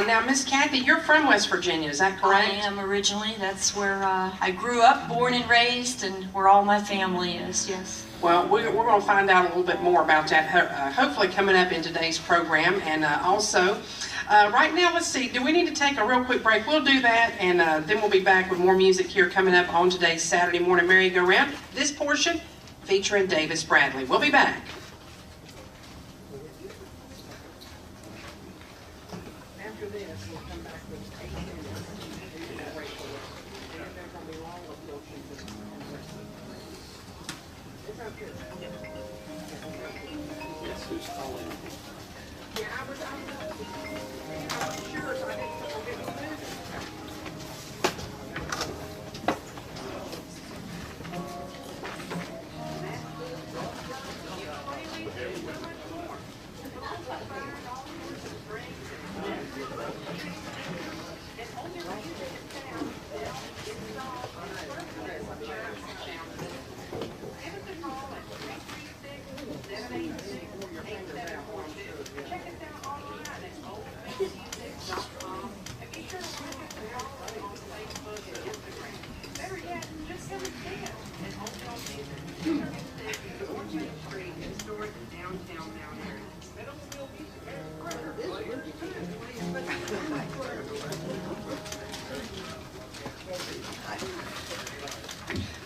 Now, Miss Kathy, you're from West Virginia, is that correct? I am originally. That's where I grew up, born and raised, and where all my family is, yes. Well, we're going to find out a little bit more about that, hopefully coming up in today's program. And also, right now, let's see, do we need to take a real quick break? We'll do that, and then we'll be back with more music here coming up on today's Saturday Morning Merry-Go-Round. This portion featuring Davis Bradley. We'll be back. After this, we'll come back with 8 minutes. And there's going to be long portions. It's okay. Yes, who's calling? Yeah, I was sure, so I didn't move it.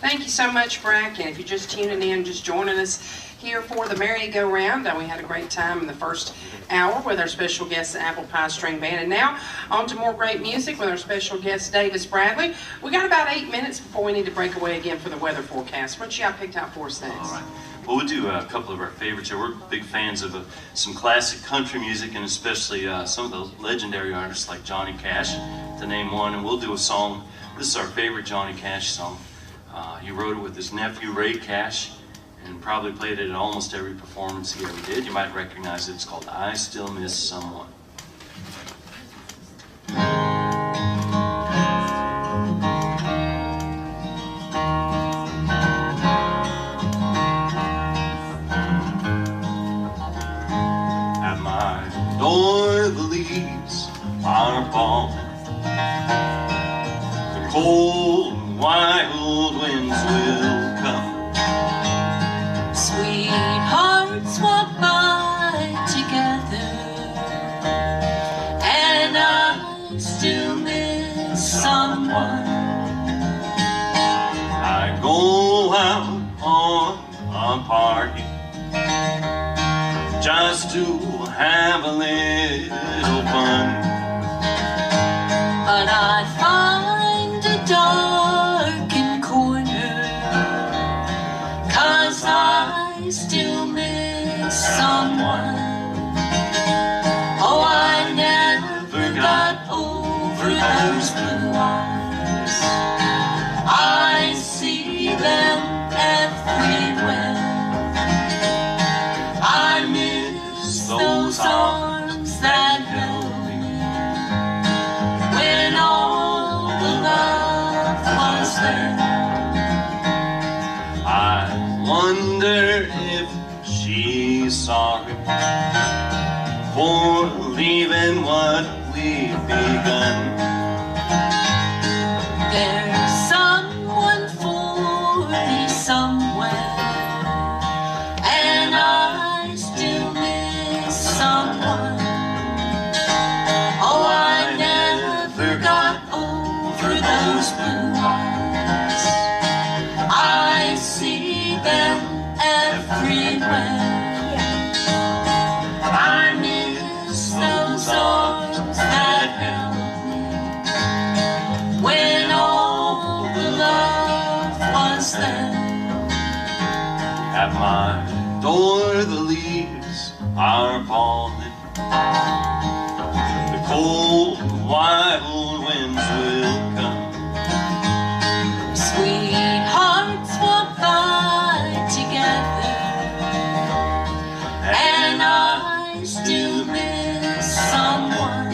Thank you so much, Brack, and if you're just tuning in, just joining us here for the Merry-Go-Round, we had a great time in the first hour with our special guest, the Apple Pie String Band, and now on to more great music with our special guest, Davis Bradley. We got about 8 minutes before we need to break away again for the weather forecast. What you got picked out for us next? All right. Well, we'll do a couple of our favorites here. We're big fans of some classic country music, and especially some of the legendary artists like Johnny Cash, to name one. And we'll do a song. This is our favorite Johnny Cash song. He wrote it with his nephew, Ray Cash, and probably played it at almost every performance he ever did. You might recognize it. It's called I Still Miss Someone. At my door the leaves are falling. The cold wild winds will come. Sweethearts walk by together, and I still miss someone. I go out on a party just to have a little fun, but I find a darkened corner, 'cause I still miss someone. Oh, I never got over those blue eyes. I see them everywhere. I miss those arms that held me sorry for leaving what we've begun. There's someone for me somewhere, and I still miss someone. Oh, I never got over those blue eyes. I see them everywhere. I miss those arms that held me when all the love was there. At my door the leaves are falling. The cold, wild winds will come. Sweethearts walk by together, and I still miss someone.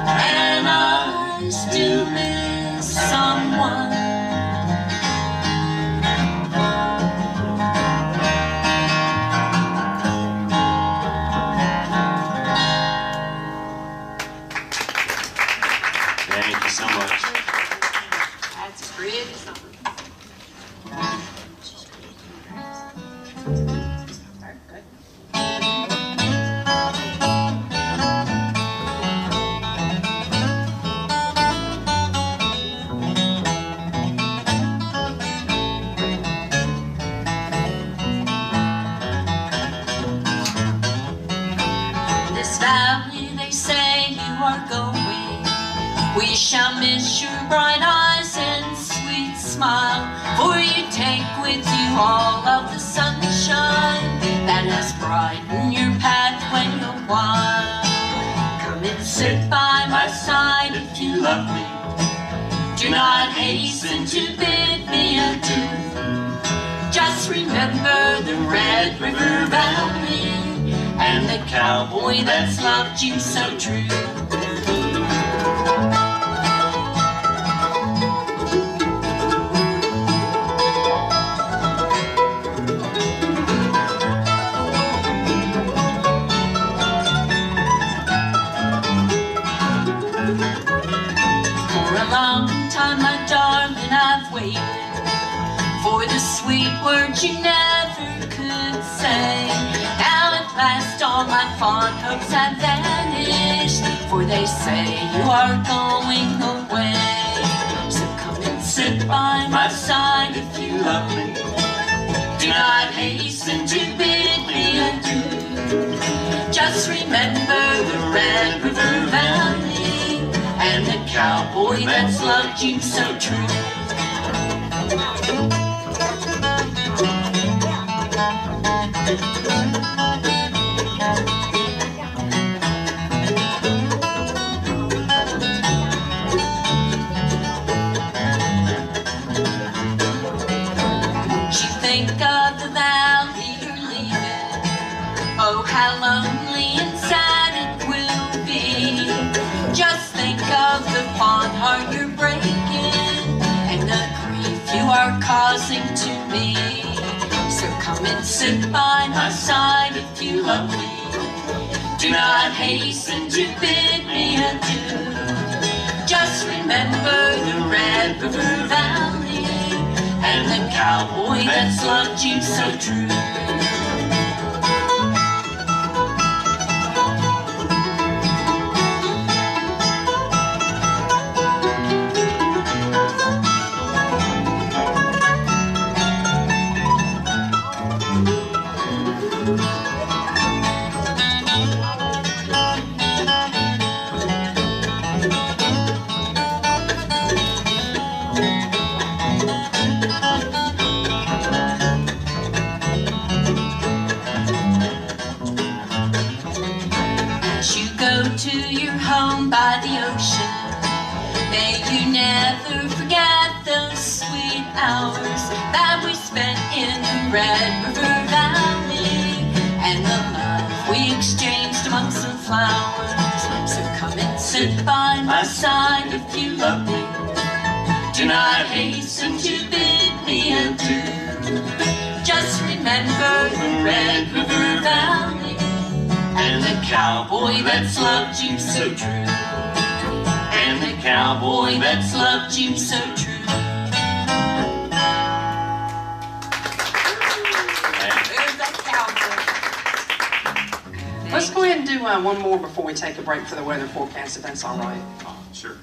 And I still miss someone. Thank you so much. That's a pretty song. This valley they say you are going, we shall miss your bright eyes and sweet smile, for you take with you all of the sunshine that has brightened your path when you're wild. Come and sit by my side if you love me. Do not hasten to bid me adieu. Just remember the Red River Valley and the cowboy that's loved you so true. For a long time, my darling, I've waited for the sweet words you never could say. Now at last all my fond hopes have vanished, for they say you are going away. So come and sit by my side if you love me. Do not hasten to bid me adieu. Just remember the Red River Valley and the cowboy that's loved you so true. You think of the valley you're leaving, oh how lonely and sad it will be. Just think of the fond heart you're breaking and the grief you are causing to me. So come and sit by my side if you love me. Do not hasten to bid me adieu. Just remember the Red River Valley and the cowboy that's loved you so true. To your home by the ocean, may you never forget those sweet hours that we spent in the Red River Valley and the love we exchanged amongst the flowers. So come and sit by my side if you love me. Do not hasten to bid me adieu. Just remember the Red River Valley, and the cowboy that's loved you so true, and the cowboy that's loved you so true. There's that cowboy. Let's go ahead and do one more before we take a break for the weather forecast, if that's all right. Oh, sure.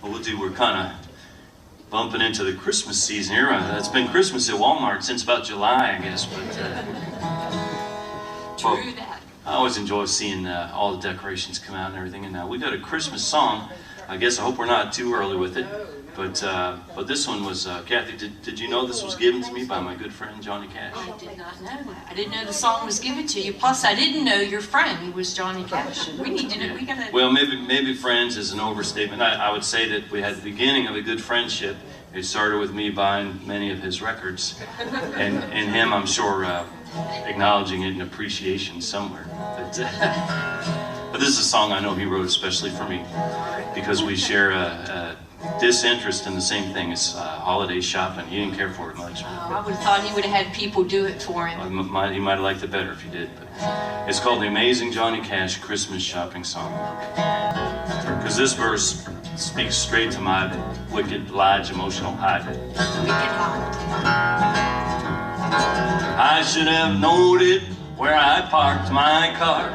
Well, we're kind of bumping into the Christmas season here. It's been Christmas at Walmart since about July, I guess. But True that. I always enjoy seeing all the decorations come out and everything. And we got a Christmas song. I guess I hope we're not too early with it. But this one was, Kathy, did you know this was given to me by my good friend Johnny Cash? I did not know that. I didn't know the song was given to you. Plus, I didn't know your friend was Johnny Cash. We need to know. We gotta. Well, maybe friends is an overstatement. I would say that we had the beginning of a good friendship. It started with me buying many of his records, and him, I'm sure, acknowledging it in appreciation somewhere. But this is a song I know he wrote especially for me, because we share a disinterest in the same thing as holiday shopping. He didn't care for it much. I would have thought he would have had people do it for him. He might have liked it better if he did. But it's called The Amazing Johnny Cash Christmas Shopping Song. Because this verse speaks straight to my wicked, large emotional heart. I should have noted where I parked my car,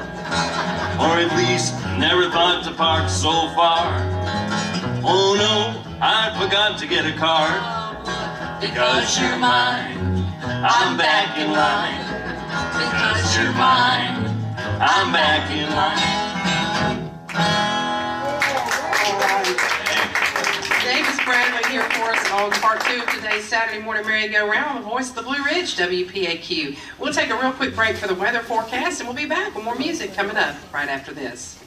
or at least never thought to park so far. Oh no, I forgot to get a card. Because you're mine, I'm back in line. Because you're mine, I'm back in line. Davis Bradley here for us on part 2 of today's Saturday Morning Merry-Go-Round, the voice of the Blue Ridge, WPAQ. We'll take a real quick break for the weather forecast, and we'll be back with more music coming up right after this.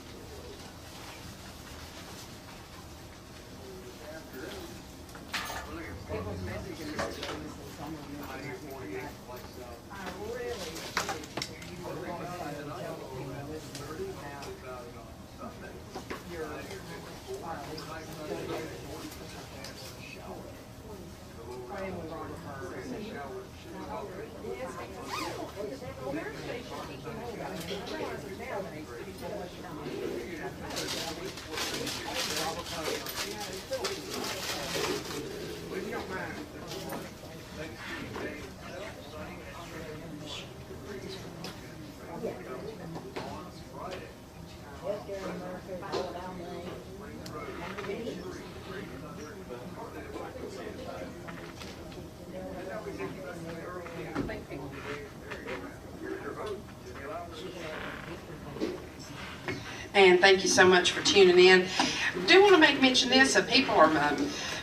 And thank you so much for tuning in. I do want to make mention this, people are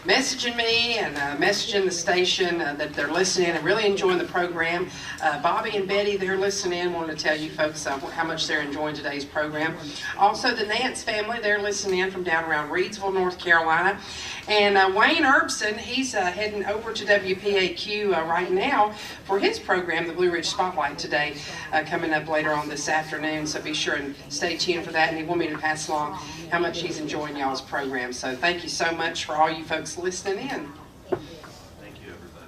messaging me and messaging the station that they're listening and really enjoying the program. Bobby and Betty, they're listening. Wanted to tell you folks how much they're enjoying today's program. Also, the Nance family, they're listening from down around Reidsville, North Carolina. And Wayne Erbson, he's heading over to WPAQ right now for his program, the Blue Ridge Spotlight today, coming up later on this afternoon. So be sure and stay tuned for that. And he wanted me to pass along how much he's enjoying y'all's program. So thank you so much for all you folks listening in. Thank you, everybody.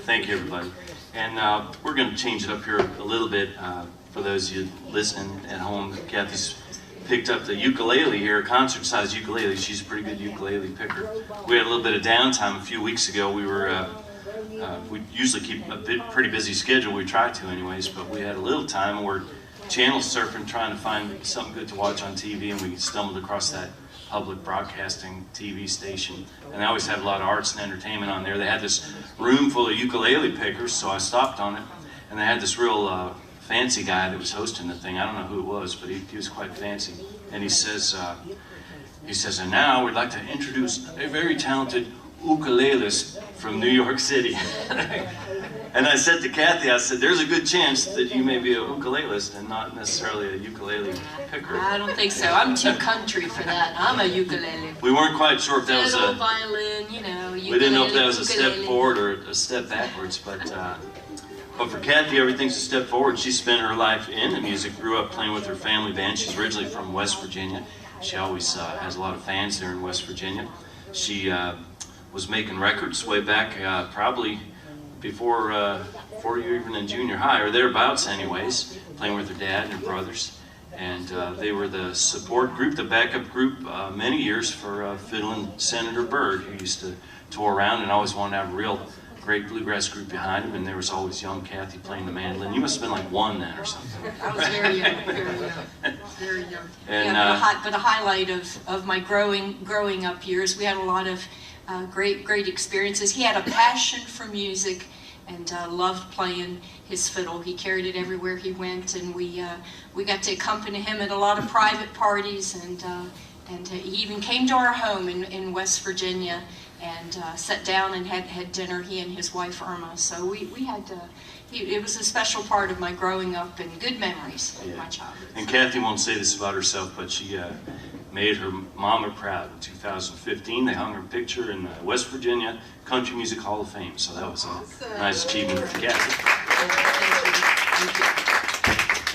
Thank you, everybody. And we're going to change it up here a little bit for those of you listening at home. Kathy's picked up the ukulele here, a concert-sized ukulele. She's a pretty good ukulele picker. We had a little bit of downtime a few weeks ago. We were, we usually keep a pretty busy schedule. We try to anyways, but we had a little time and we're channel surfing, trying to find something good to watch on TV, and we stumbled across that public broadcasting TV station. And they always have a lot of arts and entertainment on there. They had this room full of ukulele pickers, so I stopped on it, and they had this real fancy guy that was hosting the thing. I don't know who it was, but he was quite fancy. And he says, and now we'd like to introduce a very talented ukulelist from New York City. And I said to Kathy, I said, there's a good chance that you may be a ukulelist and not necessarily a ukulele picker. I don't think so. I'm too country for that. I'm a ukulele. We weren't quite sure if that was a violin, you know. We didn't know if that was a step forward or a step backwards, but for Kathy, everything's a step forward. She spent her life in the music, grew up playing with her family band. She's originally from West Virginia. She always has a lot of fans there in West Virginia. She was making records way back, probably before you were even in junior high, or thereabouts anyways, playing with her dad and her brothers. And they were the support group, the backup group, many years for fiddling Senator Byrd, who used to tour around and always wanted to have a real great bluegrass group behind him. And there was always young Kathy playing the mandolin. You must have been like 1 then or something. I was very young, very young. And, yeah, but a highlight of my growing up years, we had a lot of great experiences. He had a passion for music and loved playing his fiddle. He carried it everywhere he went, and we got to accompany him at a lot of private parties, and he even came to our home in West Virginia and sat down and had dinner, he and his wife Irma. So we had it was a special part of my growing up and good memories of my childhood. And Kathy won't say this about herself, but she made her mama proud. In 2015, they hung her picture in the West Virginia Country Music Hall of Fame. So that was a nice achievement for Kathy.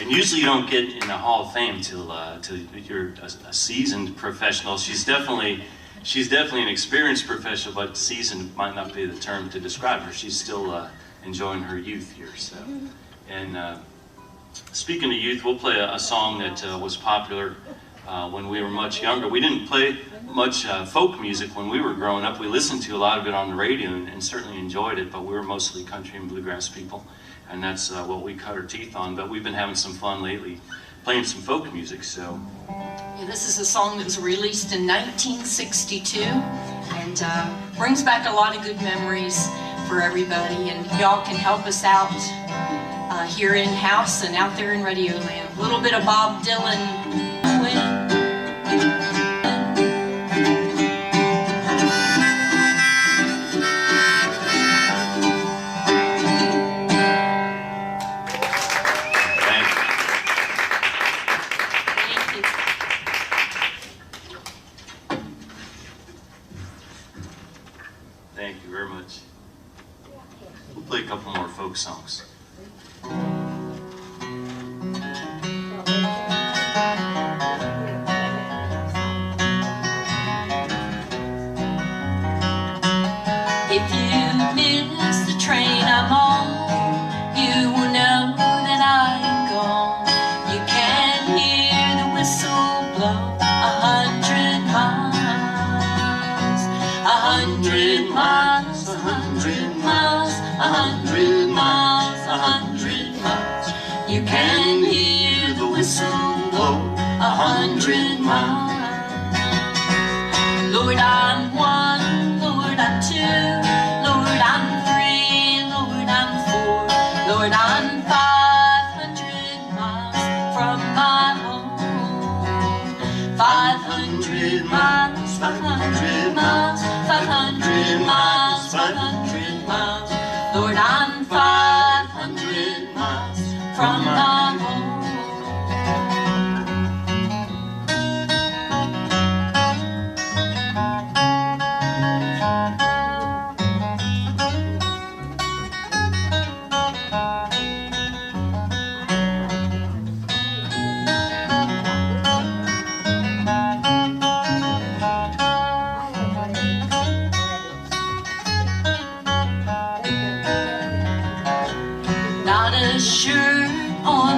And usually you don't get in the Hall of Fame till you're a seasoned professional. She's definitely an experienced professional, but seasoned might not be the term to describe her. She's still enjoying her youth years. So. And speaking of youth, we'll play a song that was popular when we were much younger. We didn't play much folk music when we were growing up. We listened to a lot of it on the radio and certainly enjoyed it, but we were mostly country and bluegrass people, and that's what we cut our teeth on. But we've been having some fun lately playing some folk music. So yeah, this is a song that was released in 1962 and brings back a lot of good memories for everybody, and y'all can help us out here in-house and out there in Radio Land. A little bit of Bob Dylan. Thank you very much. We'll play a couple more folk songs. If you miss the train I'm on, you will know that I am gone. You can hear the whistle blow 100 miles, 100 miles, 100 miles, 100 miles, 100 miles. You can hear the whistle blow 100 miles. Lord, I'm one, Lord, I'm two, Lord, I'm three, Lord, I'm four, Lord, I'm 500 miles from my home. 500 miles, 500 miles, 500 miles, 500 miles. Lord, I'm 500 miles from my home. Not a shirt on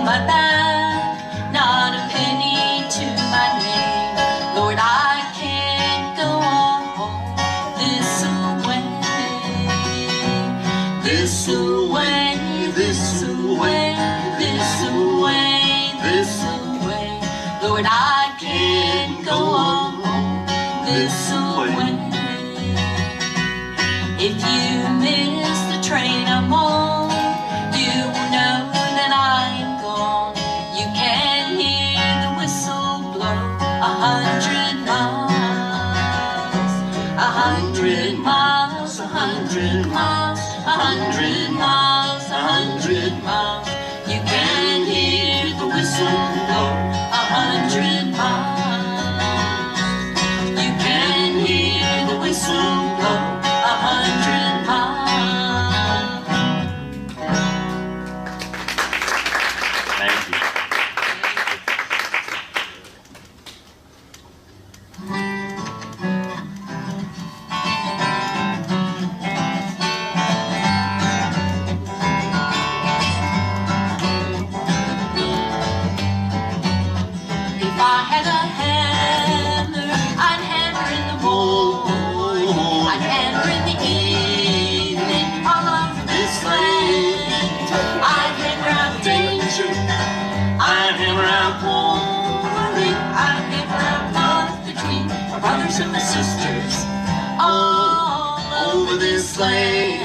all over this land.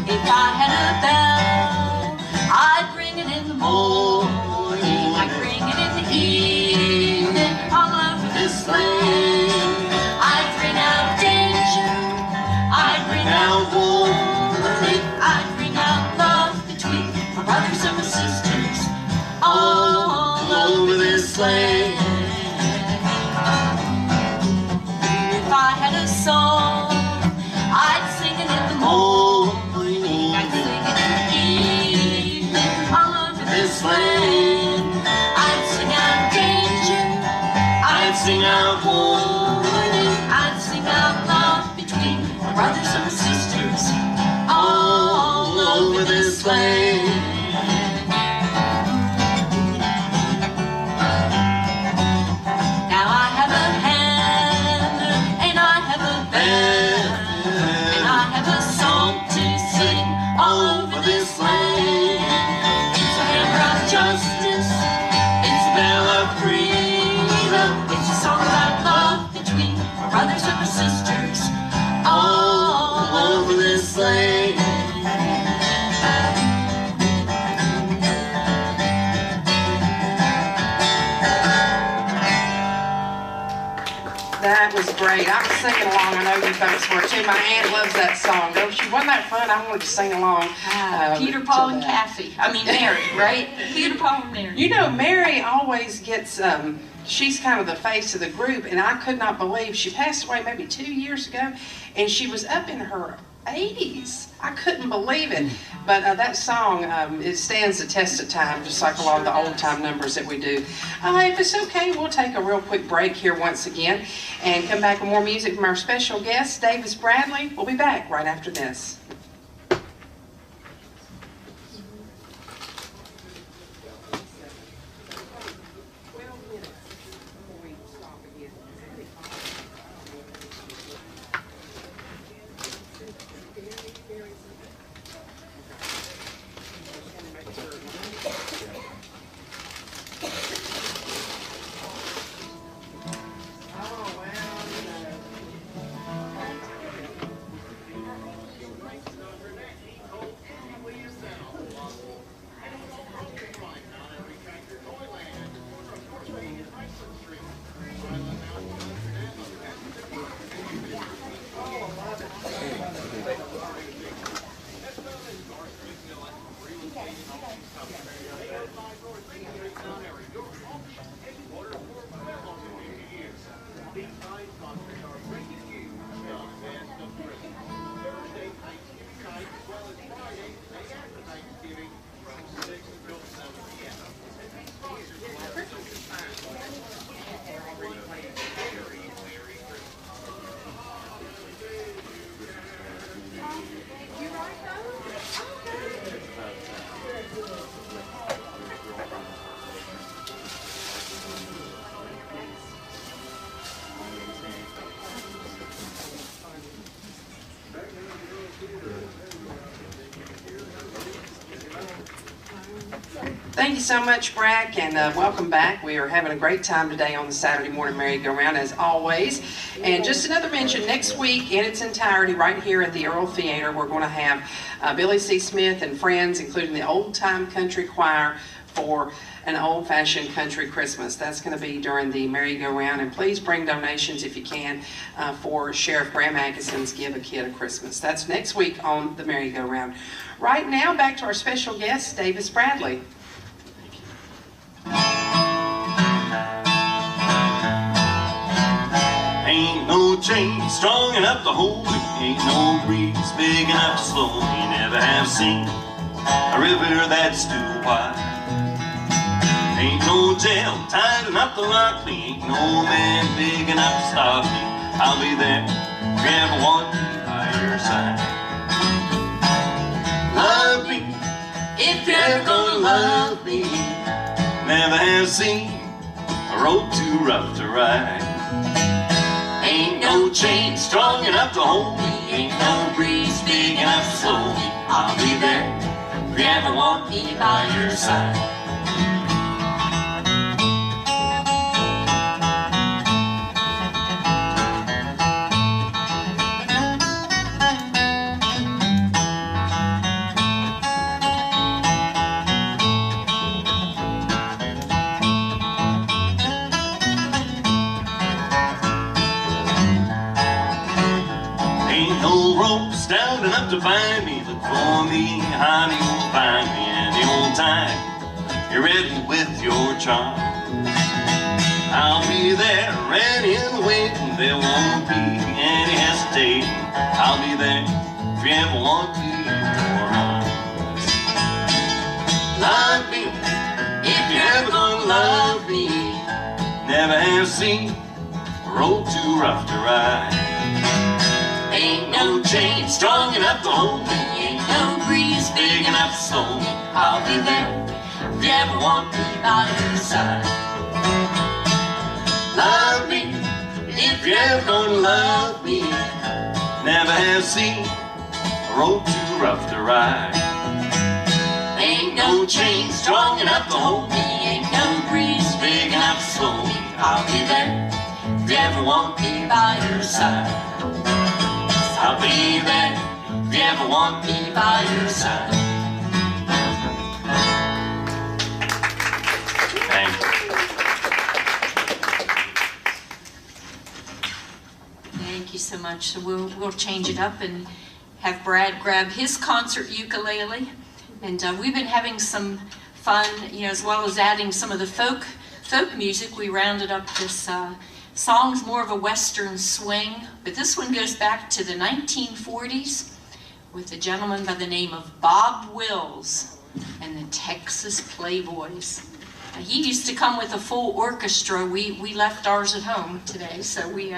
If I had a bell, I'd ring it in the morning, I'd ring it in the evening, all over this land. I'd ring out danger, I'd ring out warning, I'd ring out love between my brothers and my sisters, all over this land. If I had a song, I'd sing it in the morning, I'd sing it in the evening, all over this land. I'd sing out danger, I'd sing out warning, I'd sing out love between my brothers and my sisters, all over this land. Now I have a hammer and I have a bell, and I have a song to sing all over this land. It's a hammer of justice, it's a bell of freedom, it's a song about love between my brothers and my sisters, all over this land. That was great. I was singing along. I know you folks were too. My aunt loves that song. Don't she? Wasn't that fun? I wanted to sing along. Peter, Paul, and Kathy. I mean Mary, right? Peter, Paul, and Mary. You know, Mary always gets, she's kind of the face of the group, and I could not believe she passed away maybe 2 years ago, and she was up in her 80s. I couldn't believe it. But that song, it stands the test of time, just like a lot of the old time numbers that we do. If it's okay, we'll take a real quick break here once again and come back with more music from our special guest, Davis Bradley. We'll be back right after this. Thank you so much, Brack, and welcome back. We are having a great time today on the Saturday Morning Merry-Go-Round, as always. And just another mention, next week in its entirety, right here at the Earl Theater, we're going to have Billy C. Smith and friends, including the Old Time Country Choir, for an old-fashioned country Christmas. That's going to be during the merry-go-round, and please bring donations if you can for Sheriff Graham Atkinson's Give a Kid a Christmas. That's next week on the merry-go-round. Right now, back to our special guest, Davis Bradley. Ain't no chain strong enough to hold me, ain't no breeze big enough to slow me. Never have seen a river that's too wide. Ain't no jail tight enough to lock me, ain't no man big enough to stop me. I'll be there if you ever want me by your side. Love me if you're ever gonna love me. Never have seen a road too rough to ride. Ain't no chain strong enough to hold me, ain't no breeze big enough to slow me. I'll be there if you ever want me by your side. stout enough to find me. Look for me, honey, you'll find me any old time. You're ready with your charm. I'll be there ready and waiting. There won't be any hesitating. I'll be there if you ever want me or arms. Love me if you're ever gonna love me. Never have seen a road too rough to ride. Ain't no chain strong enough to hold me. Ain't no breeze big enough to slow me. I'll be there if you ever want me by your side. Love me if you're ever gonna love me. Never have seen a road too rough to ride. Ain't no chain strong enough to hold me. Ain't no breeze big enough to slow me. I'll be there if you ever want me by your side. I'll be there if you ever want me by your side. Thank you. Thank you so much. So we'll change it up and have Brad grab his concert ukulele. And we've been having some fun, you know, as well as adding some of the folk music. We rounded up this song's more of a Western swing, but this one goes back to the 1940s with a gentleman by the name of Bob Wills and the Texas Playboys. Now, he used to come with a full orchestra. We left ours at home today, so we.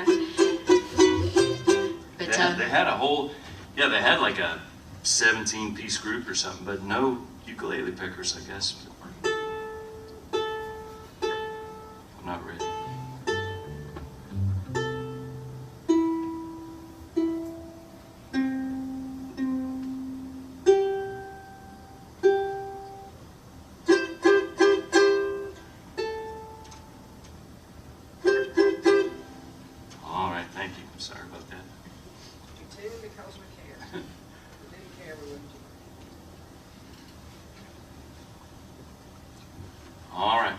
They had a whole, yeah, they had like a 17-piece group or something, but no ukulele pickers, I guess. I'm not ready. All right, thank you. Sorry about that. Because we care. We didn't care, we wouldn't. All right,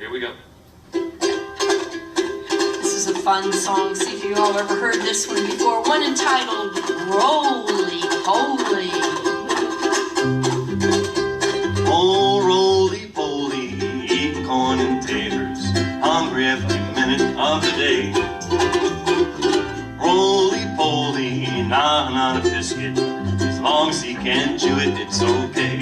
here we go. This is a fun song. See if you all ever heard this one before. One entitled Roly Poly. Oh, roly-poly, eat corn and taters, hungry every minute of the day. Roly-poly, not a biscuit, as long as he can chew it, it's okay.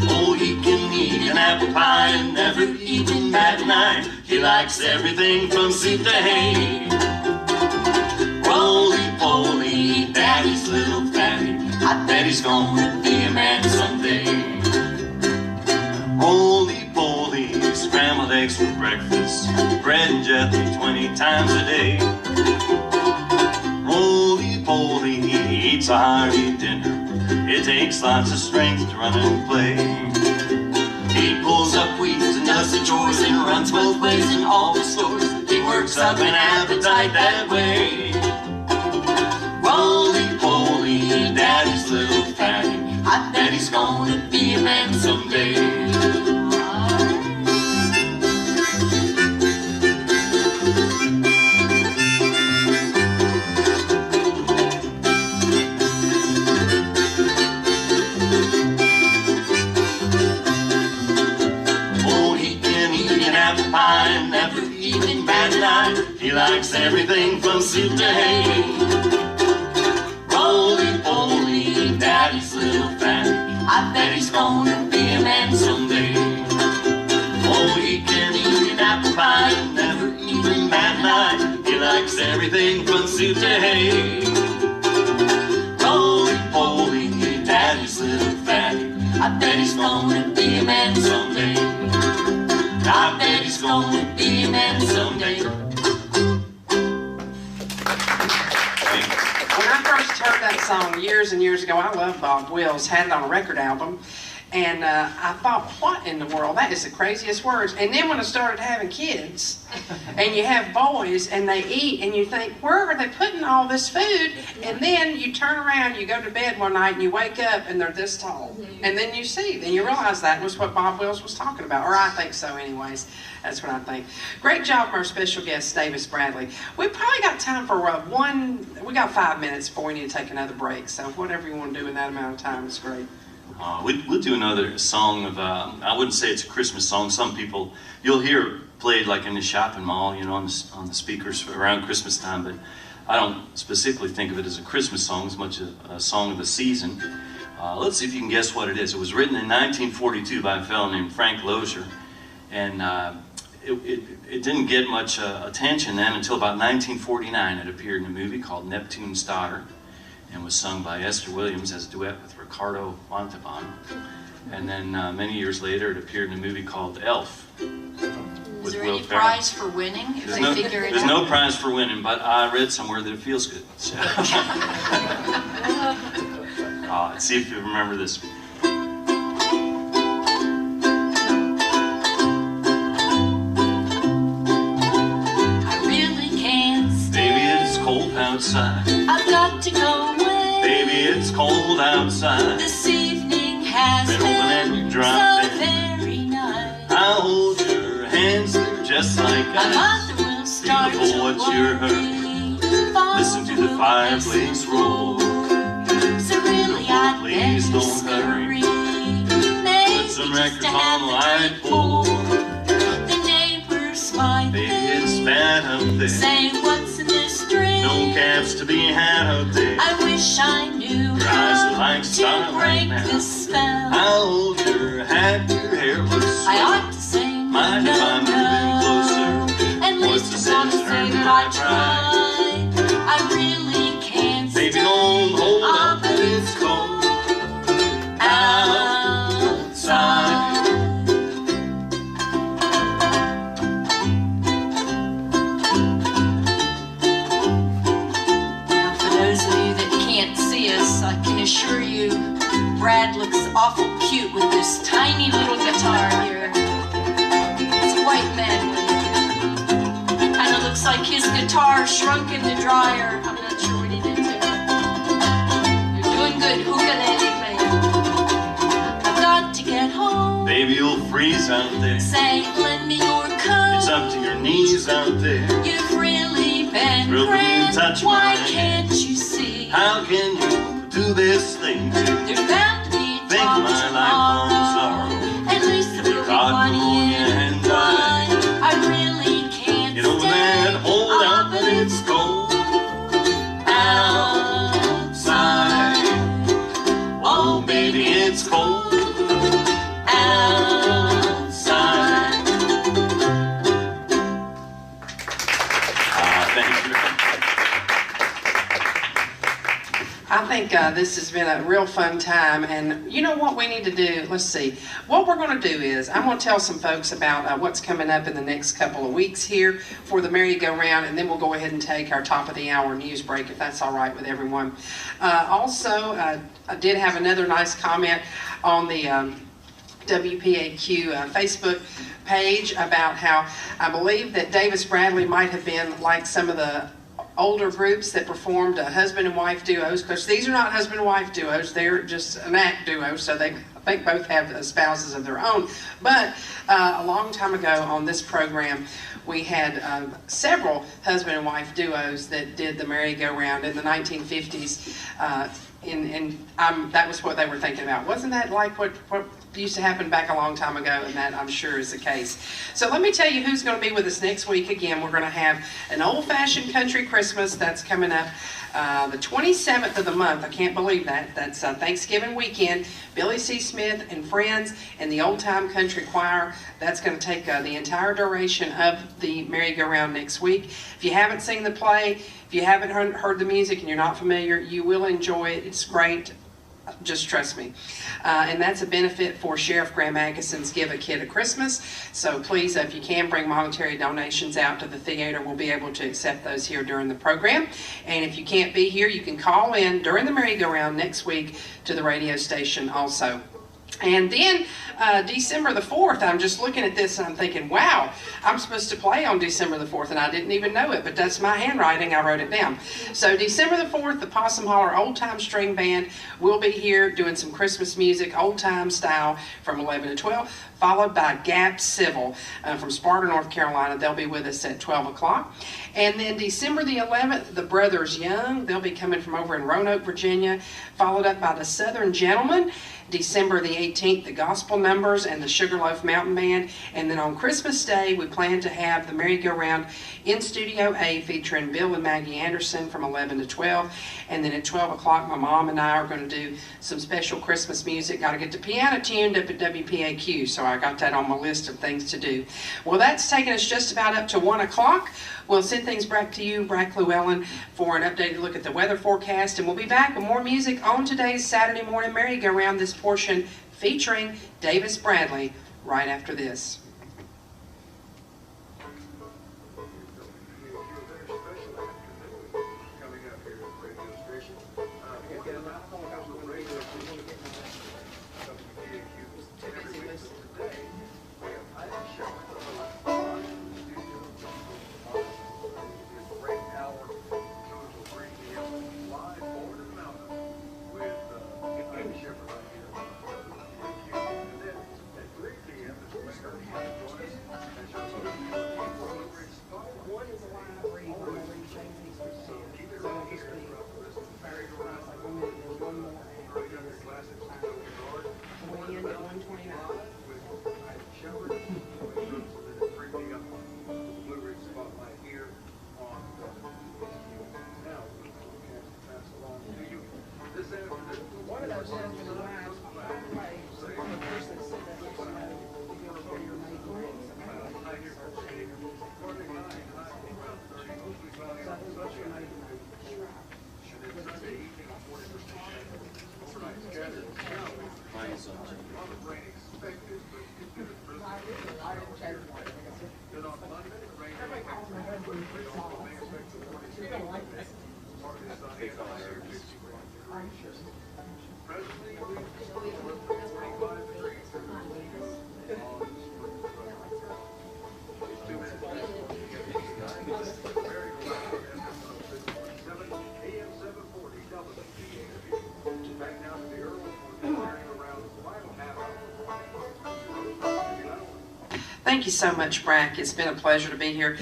Oh, he can eat an apple pie and never even bat an eye. He likes everything from soup to hay. Roly-poly, daddy's little fatty, I bet he's gonna be a man someday. Roly-poly, scrambled eggs for breakfast, bread and jelly 20 times a day. Roly-poly, he eats a hearty dinner, it takes lots of strength to run and play. He pulls up weeds and does the chores and runs both ways in all the stores. He works up an appetite that way. Roly-poly, daddy's little fatty, I bet he's gonna be a man someday. Pie and never even bat an eye. He likes everything from soup to hay. Roly-poly, daddy's little fatty, I bet he's gonna be a man someday. Oh, he can eat an apple pie and never even bat an eye. He likes everything from soup to hay. Roly-poly, daddy's little fatty, I bet he's gonna be a man someday. I bet he's gonna be a man someday. When I first heard that song years and years ago, I loved Bob Wills, had it on a record album. And I thought, what in the world? That is the craziest words. And then when I started having kids, and you have boys, and they eat, and you think, where are they putting all this food? And then you turn around, you go to bed one night, and you wake up, and they're this tall. And then you see, then you realize that was what Bob Wills was talking about, or I think so anyways. That's what I think. Great job from our special guest, Davis Bradley. We've probably got time for we got 5 minutes before we need to take another break. So whatever you want to do in that amount of time is great. We'll do another song of, I wouldn't say it's a Christmas song. Some people, you'll hear played like in the shopping mall, you know, on the speakers around Christmas time, but I don't specifically think of it as a Christmas song as much as a song of the season. Let's see if you can guess what it is. It was written in 1942 by a fellow named Frank Lozier, and it didn't get much attention then until about 1949. It appeared in a movie called Neptune's Daughter and was sung by Esther Williams as a duet with Ricardo Montalban. And then many years later, it appeared in a movie called Elf. Is there any prize for winning if they figure it out? There's no prize for winning, but I read somewhere that it feels good. So. Let's see if you remember this. I really can't stay. Baby, it's cold outside. I've got to go away. Baby, it's cold outside. This evening has been so very nice. I'll hold your hands, they're just like My ice. mother will start Beautiful, to what's your hurry? worry. Listen to the fireplace roar. So really I'd Please better don't hurry. Maybe Put some just records to on have the the light night pole. The neighbors might Baby, think, it's bad out there. say what's in this drink. No cabs to be had out there. I wish I knew Your eyes are like how to starlight break now. this spell. I'll hold your hat, your hair looks I swell. ought to say Mind if I'm moving closer? At least What's I the want to sense in say earning that my I tried. I really can't Baby, stay. don't hold Ah, up, but it's cold outside. Now, for those of you that can't see us, I can assure you, Brad looks awful cute with this tiny little guitar here. It's a white man. Kind of looks like his guitar shrunk in the dryer. I'm not sure what he did to it. You're doing good, ukulele man. I've got to get home. Baby, you'll freeze out there. Say, lend me your coat. It's up to your knees out there. You've really been Thrilled when you grand. touch Why my can't you see? How can you do this thing to me? There's bound to be Think talk my lifelong tomorrow. sorrow. At least there will be God money knows, in and one. I really can't You know stay. that hold Ah, out, but it's cold outside. Oh, baby, it's cold outside. Thank you. I think this has been a real fun time, and you know what we need to do? Let's see. What we're going to do is I'm going to tell some folks about what's coming up in the next couple of weeks here for the Merry-Go-Round, and then we'll go ahead and take our top of the hour news break if that's all right with everyone. Also, I did have another nice comment on the WPAQ Facebook page about how I believe that Davis Bradley might have been like some of the older groups that performed husband and wife duos, because these are not husband and wife duos, they're just an act duo, so they I think both have spouses of their own. But a long time ago on this program, we had several husband and wife duos that did the Merry-Go-Round in the 1950s. That was what they were thinking about. Wasn't that like what used to happen back a long time ago? And that I'm sure is the case. So let me tell you who's going to be with us next week. Again, we're going to have an old-fashioned country Christmas that's coming up the 27th of the month. I can't believe that. That's Thanksgiving weekend. Billy C. Smith and Friends and the Old Time Country Choir. That's going to take the entire duration of the Merry-Go-Round next week. If you haven't seen the play, if you haven't heard the music and you're not familiar, you will enjoy it. It's great. Just trust me. And that's a benefit for Sheriff Graham Agason's Give a Kid a Christmas. So please, if you can, bring monetary donations out to the theater. We'll be able to accept those here during the program. And if you can't be here, you can call in during the Merry-Go-Round next week to the radio station also. And then December the 4th, I'm just looking at this and I'm thinking, wow, I'm supposed to play on December the 4th, and I didn't even know it, but that's my handwriting, I wrote it down. So December the 4th, the Possum Holler Old Time String Band will be here doing some Christmas music, old time style, from 11 to 12, followed by Gap Civil from Sparta, North Carolina. They'll be with us at 12 o'clock. And then December the 11th, the Brothers Young, they'll be coming from over in Roanoke, Virginia, followed up by the Southern Gentlemen. December the 18th, the Gospel Numbers and the Sugarloaf Mountain Band. And then on Christmas Day, we plan to have the Merry-Go-Round in Studio A featuring Bill and Maggie Anderson from 11 to 12. And then at 12 o'clock, my mom and I are going to do some special Christmas music. Got to get the piano tuned up at WPAQ, so I got that on my list of things to do. Well, that's taken us just about up to 1 o'clock. We'll send things back to you, Brack Llewellyn, for an updated look at the weather forecast, and we'll be back with more music on today's Saturday Morning Merry-Go-Round, this portion featuring Davis Bradley, right after this. Thank you so much, Brack. It's been a pleasure to be here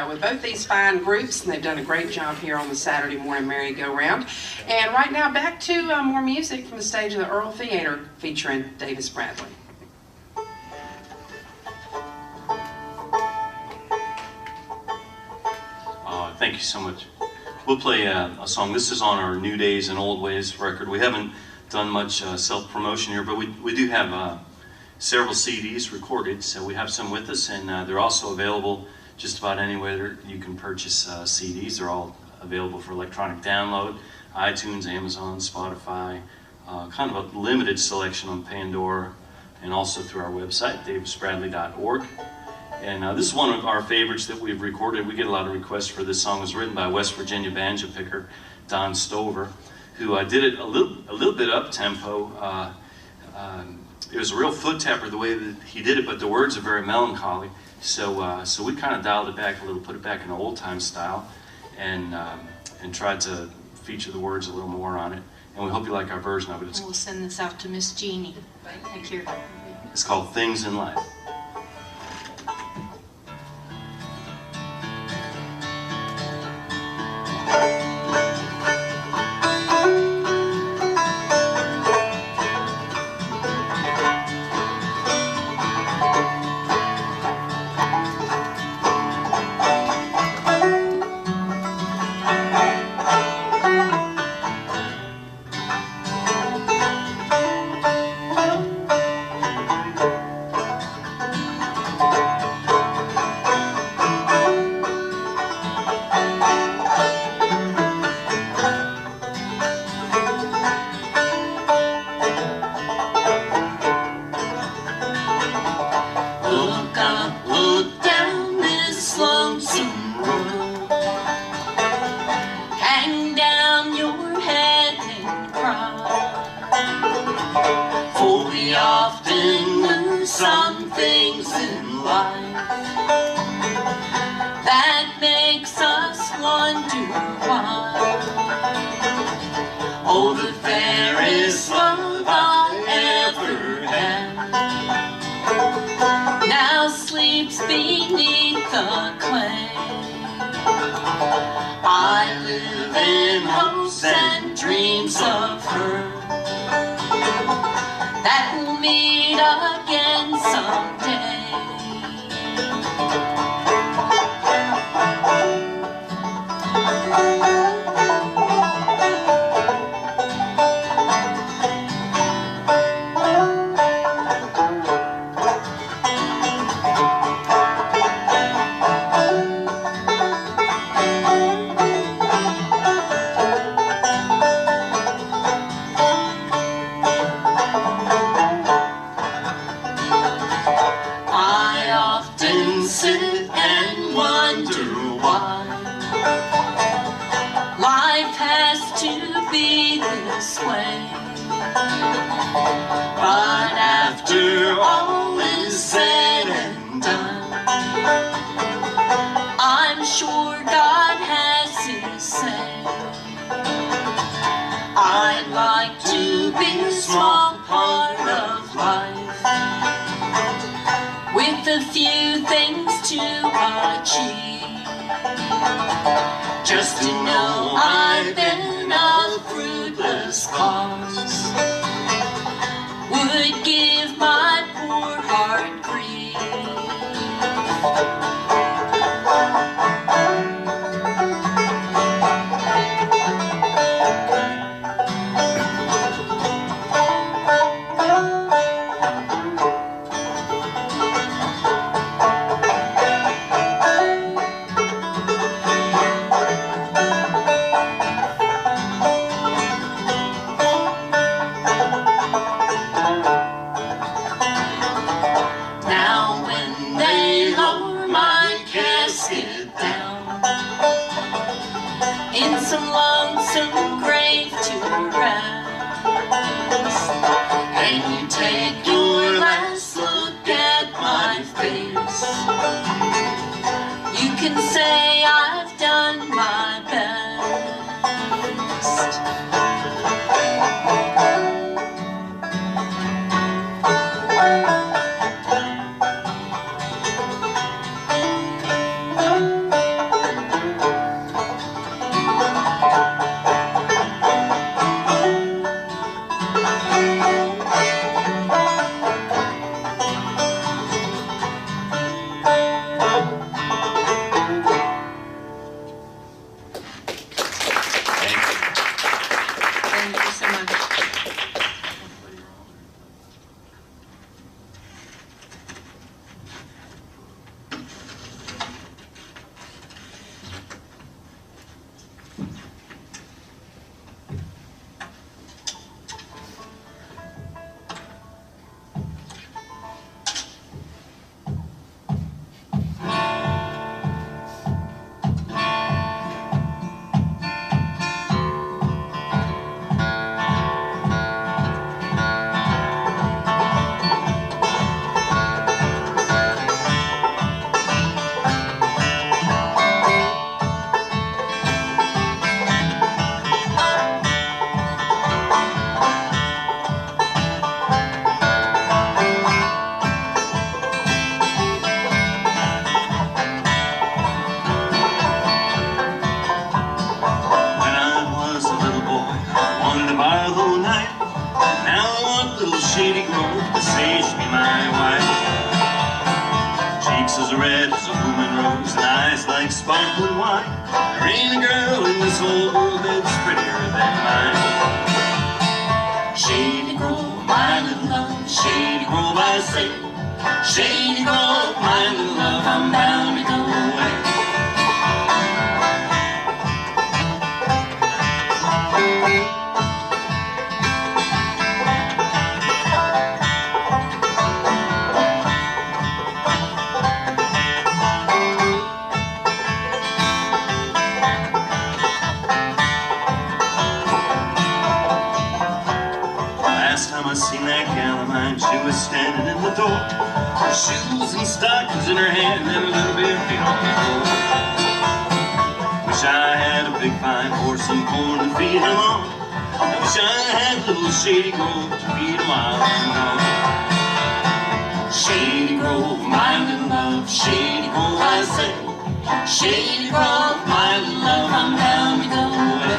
with both these fine groups, and they've done a great job here on the Saturday Morning Merry-Go-Round. And right now, back to more music from the stage of the Earl Theater featuring Davis Bradley. Thank you so much. We'll play a song. This is on our New Days and Old Ways record. We haven't done much self-promotion here, but we do have several CDs recorded, so we have some with us, and they're also available just about anywhere you can purchase CDs. They're all available for electronic download, iTunes, Amazon, Spotify, kind of a limited selection on Pandora, and also through our website, davisbradley.org. And this is one of our favorites that we've recorded. We get a lot of requests for this song. It was written by West Virginia banjo picker Don Stover, who did it a little bit up-tempo. It was a real foot tapper the way that he did it, but the words are very melancholy. So so we kind of dialed it back a little, put it back in an old-time style, and tried to feature the words a little more on it. And we hope you like our version of it. We'll send this out to Miss Jeannie. Thank you. It's called Things in Life. some things in life that makes us wonder why. Oh, the fairest love I ever had now sleeps beneath the clay. I live in hopes and dreams of her that we'll meet again someday. I often sit and wonder why life has to be this way. But after all is said and done, I'm sure God has his say. I'd like to be a small part of life, with a few things to achieve. Just to know I've been a fruitless cause would give my poor heart grief. Now when they lower my casket down in some lonesome grave to rest, and you take your last look at my face, you can say I've done my best. Thank you so much. Shady Grove to sage me my wife. Cheeks as red as a blooming rose and eyes like sparkling wine. There ain't a girl in this whole world that's prettier than mine. Shady Grove, my little love, Shady Grove I say. Shady Grove, my little love, I'm bound to go away. Last time I seen that that gal of mine, she was standing in the door, her shoes and stockings in her hand, and a little bare feet on the floor. Wish I had a big fine horse and corn to feed him on. I wish I had a little shady grove to feed him while I'm gone. Shady Grove, my little love, Shady Grove, I say. Shady Grove, my little love, I'm bound to go away.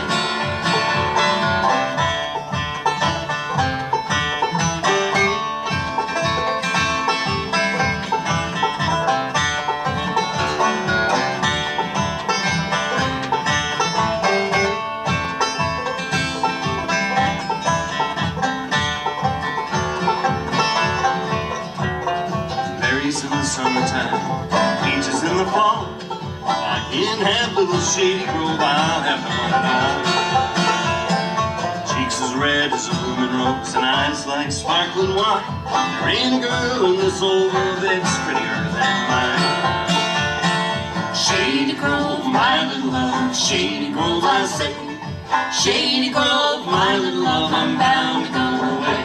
Berries in the summertime, peaches in the fall. I can't have little Shady Grove, I'll have to run it all. Cheeks as red as a blooming rose and eyes like sparkling wine. There ain't a girl in this old world that's prettier than mine. Shady Grove, my little love, Shady Grove, I say. Shady Grove, my little love, I'm bound to go away.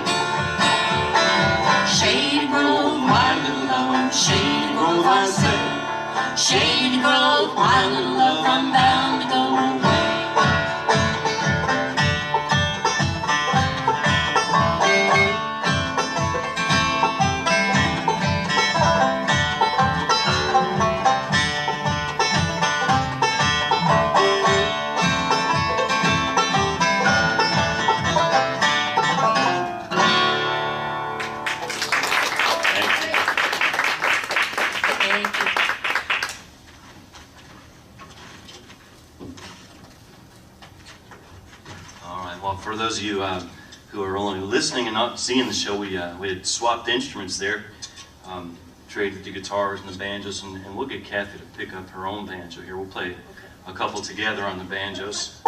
Shady Grove, my little love, Shady Grove, I say. Shady Grove, my little love, I'm bound to go away. For those of you who are only listening and not seeing the show, we had swapped instruments there, traded the guitars and the banjos, and we'll get Kathy to pick up her own banjo here. We'll play a couple together on the banjos.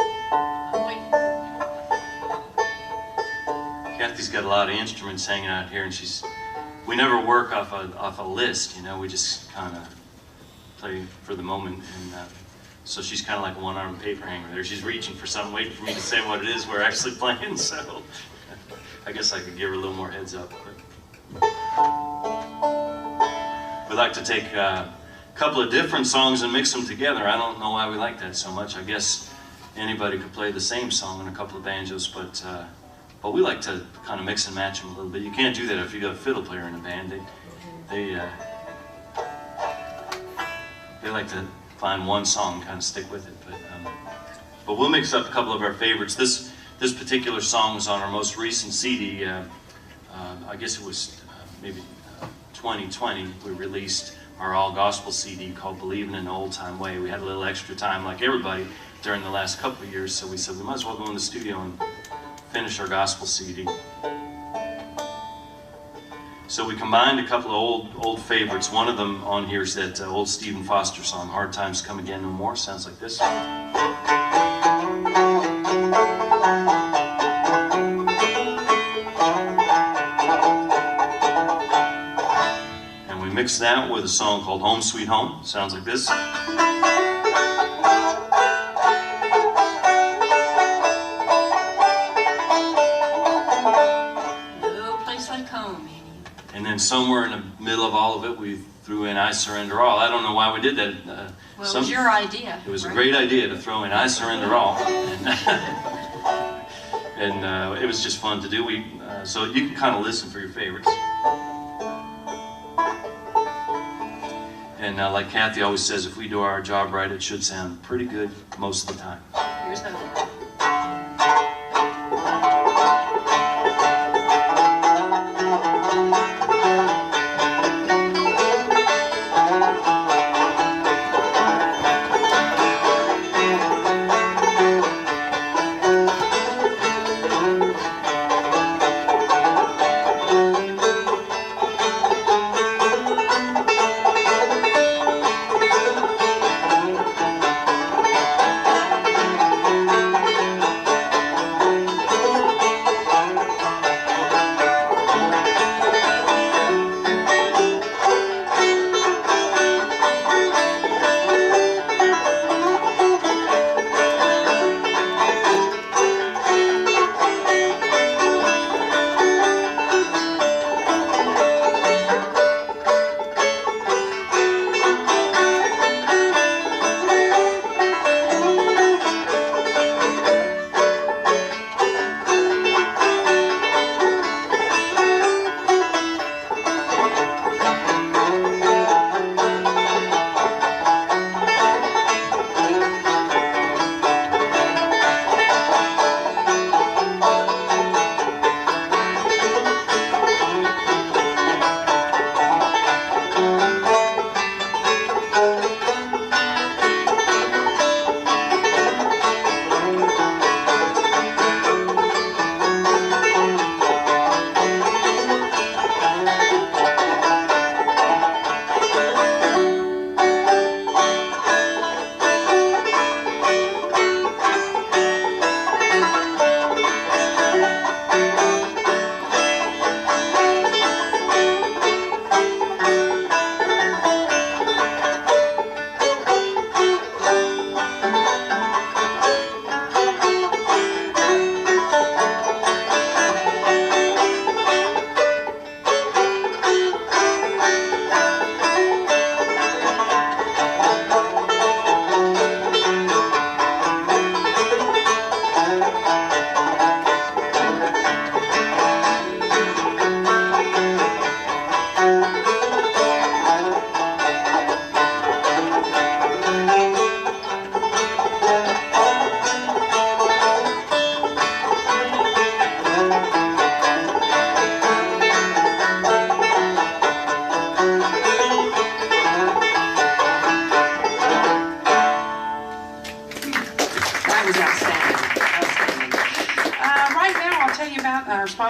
Kathy's got a lot of instruments hanging out here, and we never work off a list, you know. We just kind of play for the moment, and so she's kind of like a one-armed paper hanger there. She's reaching for something, waiting for me to say what it is we're actually playing, so I guess I could give her a little more heads up. We like to take a couple of different songs and mix them together. I don't know why we like that so much. I guess anybody could play the same song in a couple of banjos, but we like to kind of mix and match them a little bit. You can't do that if you got a fiddle player in a band. They like to find one song and kind of stick with it, but we'll mix up a couple of our favorites. This particular song was on our most recent CD. I guess it was maybe 2020. We released our all gospel CD called "Believing in an Old Time Way." We had a little extra time, like everybody, during the last couple of years, so we said we might as well go in the studio and finish our gospel CD. So we combined a couple of old favorites. One of them on here is that old Stephen Foster song, "Hard Times Come Again No More." Sounds like this. And we mixed that with a song called "Home Sweet Home." Sounds like this. And then somewhere in the middle of all of it, we threw in "I Surrender All." I don't know why we did that. Well, it was your idea. It was a great idea to throw in "I Surrender All," and it was just fun to do. So you can kind of listen for your favorites. And like Kathy always says, if we do our job right, it should sound pretty good most of the time. Here's the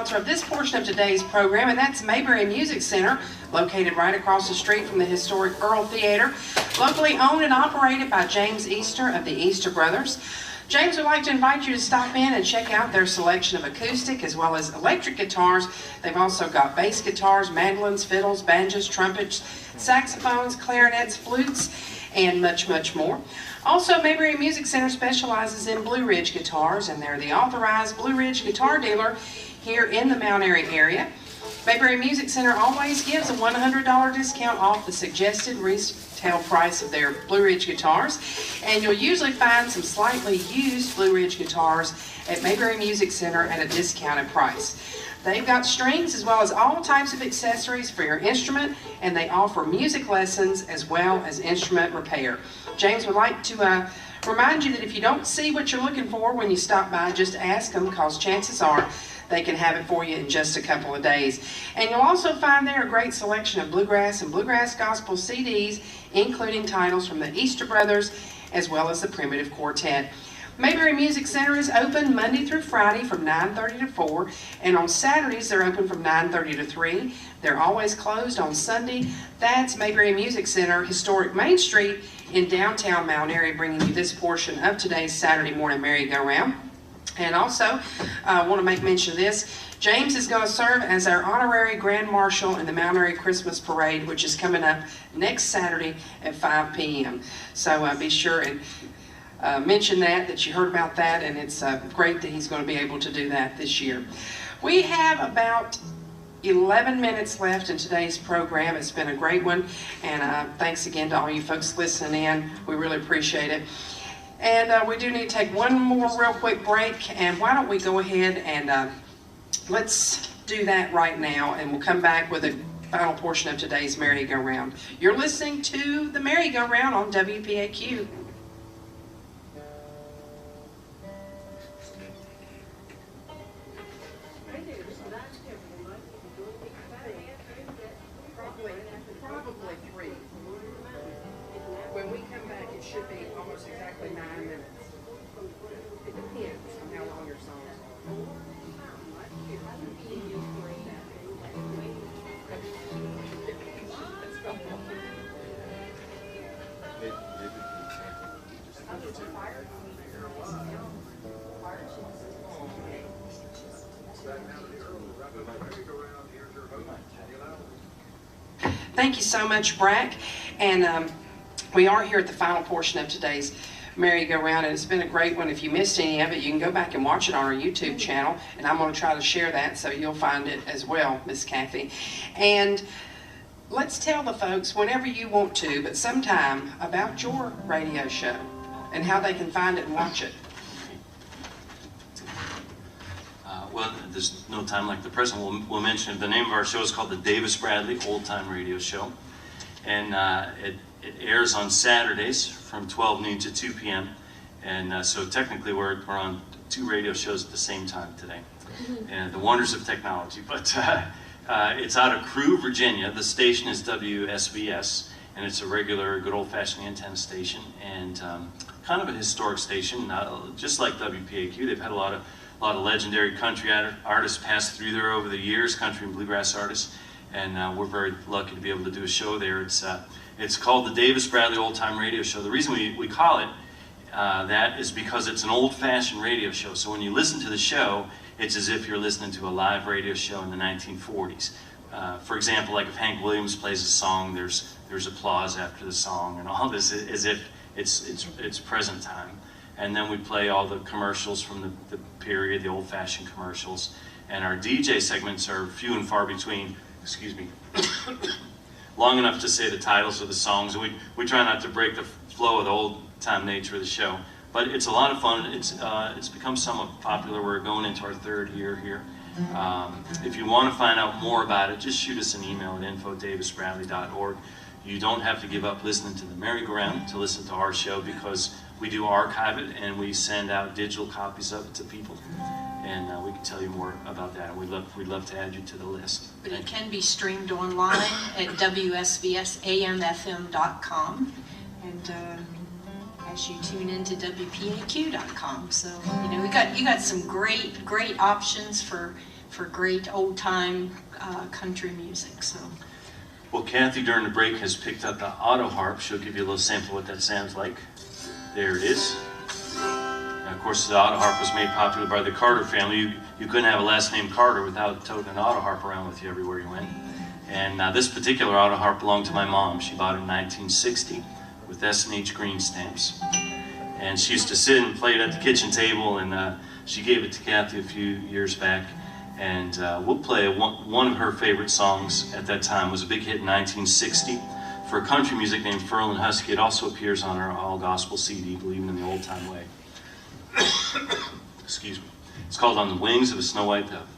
sponsor of this portion of today's program, and that's Mayberry Music Center, located right across the street from the historic Earl Theater, locally owned and operated by James Easter of the Easter Brothers. James would like to invite you to stop in and check out their selection of acoustic as well as electric guitars. They've also got bass guitars, mandolins, fiddles, banjos, trumpets, saxophones, clarinets, flutes, and much, much more. Also, Mayberry Music Center specializes in Blue Ridge guitars, and they're the authorized Blue Ridge guitar dealer here in the Mount Airy area. Mayberry Music Center always gives a $100 discount off the suggested retail price of their Blue Ridge guitars, and you'll usually find some slightly used Blue Ridge guitars at Mayberry Music Center at a discounted price. They've got strings as well as all types of accessories for your instrument, and they offer music lessons as well as instrument repair. James would like to remind you that if you don't see what you're looking for when you stop by, just ask them, because chances are they can have it for you in just a couple of days. And you'll also find there a great selection of bluegrass and bluegrass gospel CDs, including titles from the Easter Brothers as well as the Primitive Quartet. Mayberry Music Center is open Monday through Friday from 9:30 to 4, and on Saturdays they're open from 9:30 to 3. They're always closed on Sunday. That's Mayberry Music Center, historic Main Street in downtown Mount Airy, bringing you this portion of today's Saturday morning merry-go-round. And also, I want to make mention of this. James is going to serve as our honorary Grand Marshal in the Mount Airy Christmas Parade, which is coming up next Saturday at 5 p.m. So be sure and mention that you heard about that, and it's great that he's going to be able to do that this year. We have about 11 minutes left in today's program. It's been a great one, and thanks again to all you folks listening in. We really appreciate it. And we do need to take one more real quick break, and why don't we go ahead and let's do that right now, and we'll come back with a final portion of today's merry-go-round. You're listening to the merry-go-round on WPAQ. Probably 3. When we come back, it should be almost exactly 9 minutes. It depends on how long your song is. Thank you so much, Brack. And we are here at the final portion of today's merry-go-round, and it's been a great one. If you missed any of it, you can go back and watch it on our YouTube channel, and I'm going to try to share that so you'll find it as well, Miss Kathy. And let's tell the folks whenever you want to, but sometime, about your radio show and how they can find it and watch it. Well, there's no time like the present. We'll mention the name of our show is called the Davis Bradley Old Time Radio Show, and it airs on Saturdays from 12 noon to 2 p.m. And so technically we're on 2 radio shows at the same time today, and the wonders of technology. But it's out of Crewe, Virginia. The station is WSBS, and it's a regular, good old-fashioned antenna station, and kind of a historic station, just like WPAQ. They've had a lot of legendary country artists pass through there over the years, country and bluegrass artists, and we're very lucky to be able to do a show there. It's called the Davis Bradley Old Time Radio Show. The reason we call it that is because it's an old-fashioned radio show. So when you listen to the show, it's as if you're listening to a live radio show in the 1940s. For example, like if Hank Williams plays a song, there's applause after the song, and all this as if it's present time. And then we play all the commercials from the period, the old-fashioned commercials. And our DJ segments are few and far between, excuse me, long enough to say the titles of the songs. And we try not to break the flow of the old-time nature of the show. But it's a lot of fun. It's become somewhat popular. We're going into our 3rd year here. If you want to find out more about it, just shoot us an email at info@davisbradley.org. You don't have to give up listening to the merry-go-round to listen to our show, because we do archive it and we send out digital copies of it to people, and we can tell you more about that. We'd love to add you to the list. But it can be streamed online at WSBSAMFM.com, and as you tune into WPAQ.com. So you got some great options for for great old-time country music. So. Well, Kathy during the break has picked up the auto harp. She'll give you a little sample of what that sounds like. There it is. And of course, the auto harp was made popular by the Carter family. You couldn't have a last name Carter without toting an auto harp around with you everywhere you went. And this particular auto harp belonged to my mom. She bought it in 1960 with S&H green stamps. And she used to sit and play it at the kitchen table, and she gave it to Kathy a few years back. And we'll play one of her favorite songs at that time. It was a big hit in 1960 for a country music named Furl and Husky. It also appears on our All Gospel CD, Believing in the Old Time Way. Excuse me. It's called On the Wings of a Snow White Dove.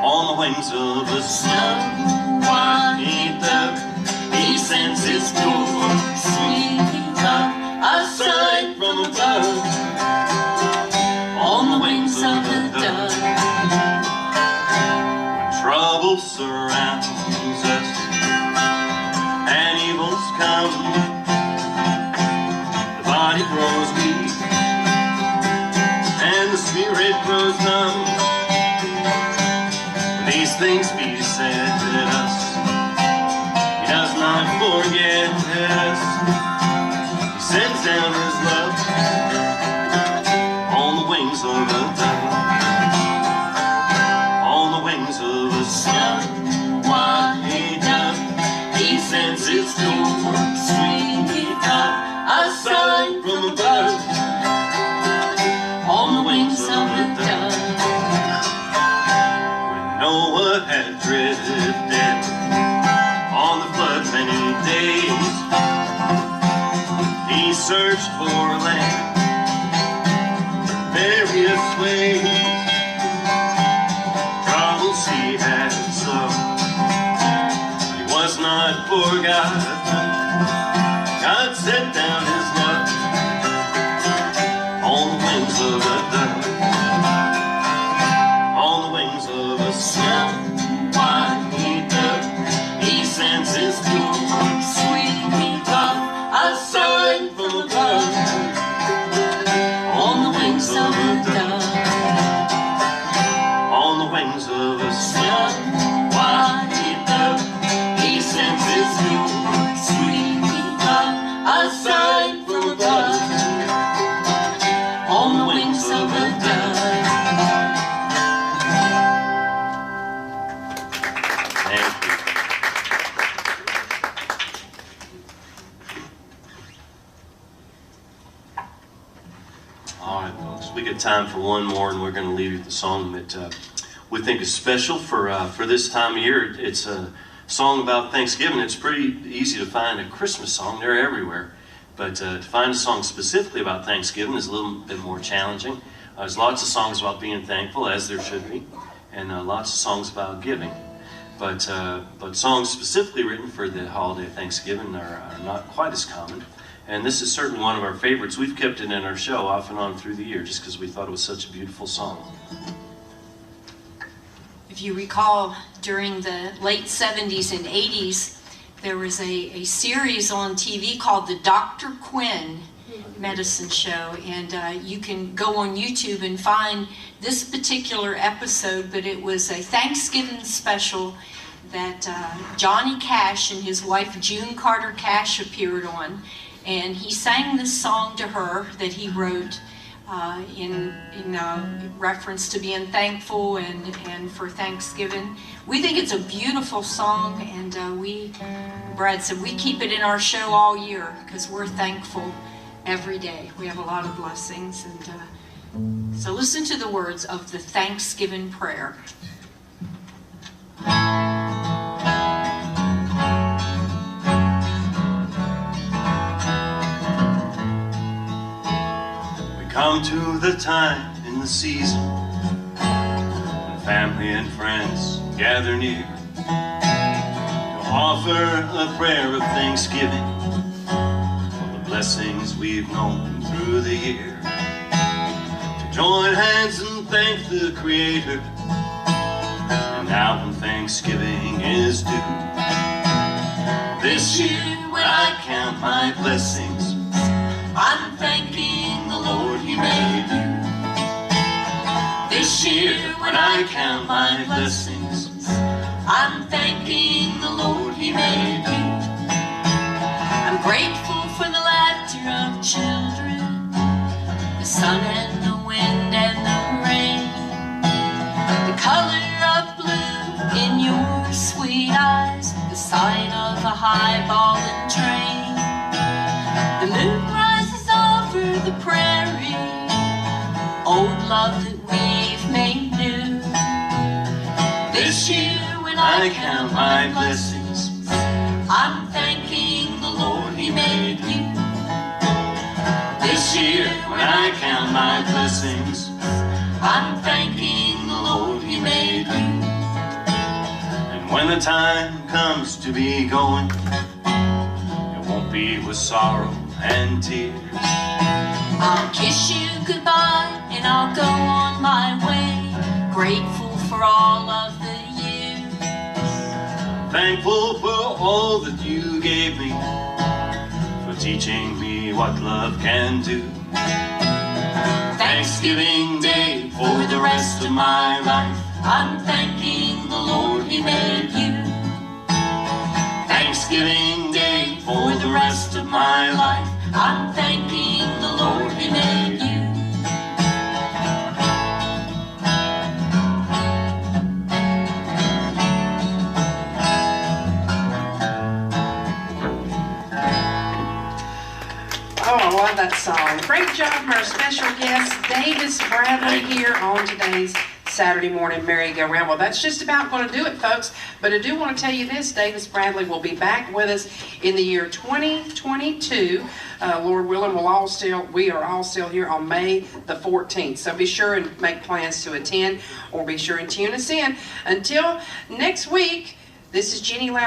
On the wings of a snow white dove, he sends his door, sweet love, a sign from above. On the wings of a dove, when trouble surrounds us and evils come, the body grows weak and the spirit grows numb. When these things beset us, he does not forget us. He sends down his love on the wings of a dove, on the wings of a snow white dove. He sends his door, sweet love, a sign from above, on the wings of a dove. When Noah had drifted on the flood many days, he searched for land various ways. Troubles he had some, he was not forgotten. God set down his love on the wings of a dove, on the wings of a snow white dove. He sends his door, sweet love, a sign from above, on the wings of a dove, on the wings of a snow white dove. He sends his door, sweet love, a sign from above, on the wings of a dove. Thank you. All right, folks, we got time for one more, and we're going to leave you with a song that we think is special for this time of year. It's a song about Thanksgiving. It's pretty easy to find a Christmas song. They're everywhere. But to find a song specifically about Thanksgiving is a little bit more challenging. There's lots of songs about being thankful, as there should be, and lots of songs about giving. But songs specifically written for the holiday of Thanksgiving are not quite as common. And this is certainly one of our favorites. We've kept it in our show off and on through the year just because we thought it was such a beautiful song. If you recall, during the late 70s and 80s, there was a series on TV called the Dr. Quinn Medicine Show, and you can go on YouTube and find this particular episode, but it was a Thanksgiving special that Johnny Cash and his wife June Carter Cash appeared on, and he sang this song to her that he wrote in reference to being thankful and for Thanksgiving. We think it's a beautiful song, and Brad said we keep it in our show all year because we're thankful every day. We have a lot of blessings, and so listen to the words of the Thanksgiving prayer. Come to the time in the season when family and friends gather near to offer a prayer of thanksgiving for the blessings we've known through the year, to join hands and thank the Creator. And now when Thanksgiving is due, this year when I count my blessings, I'm thanking the Lord He made you. This year when I count my blessings, I'm thanking the Lord He made you. I'm grateful for the laughter of children, the sun and the wind and the rain, the color of blue in your sweet eyes, the sight of a high-balling train. The moon rises over the prairie, old love that we've made new. This year when I count my blessings, I'm thanking the Lord He made you. This year when I count my blessings, I'm thanking the Lord He made you. And when the time comes to be going, it won't be with sorrow and tears. I'll kiss you goodbye and I'll go on my way, grateful for all of the years, thankful for all that you gave me, for teaching me what love can do. Thanksgiving Day for the rest of my life, I'm thanking the Lord He made you. Thanksgiving Day for the rest of my life, I'm thanking the Lord He made you. Oh, I love that song. Great job from our special guest, Davis Bradley, here on today's Saturday morning merry-go-round. Well, that's just about going to do it, folks. But I do want to tell you this, Davis Bradley will be back with us in the year 2022. Lord willing, we are all still here on May the 14th. So be sure and make plans to attend, or be sure and tune us in. Until next week, this is Jenny Loud.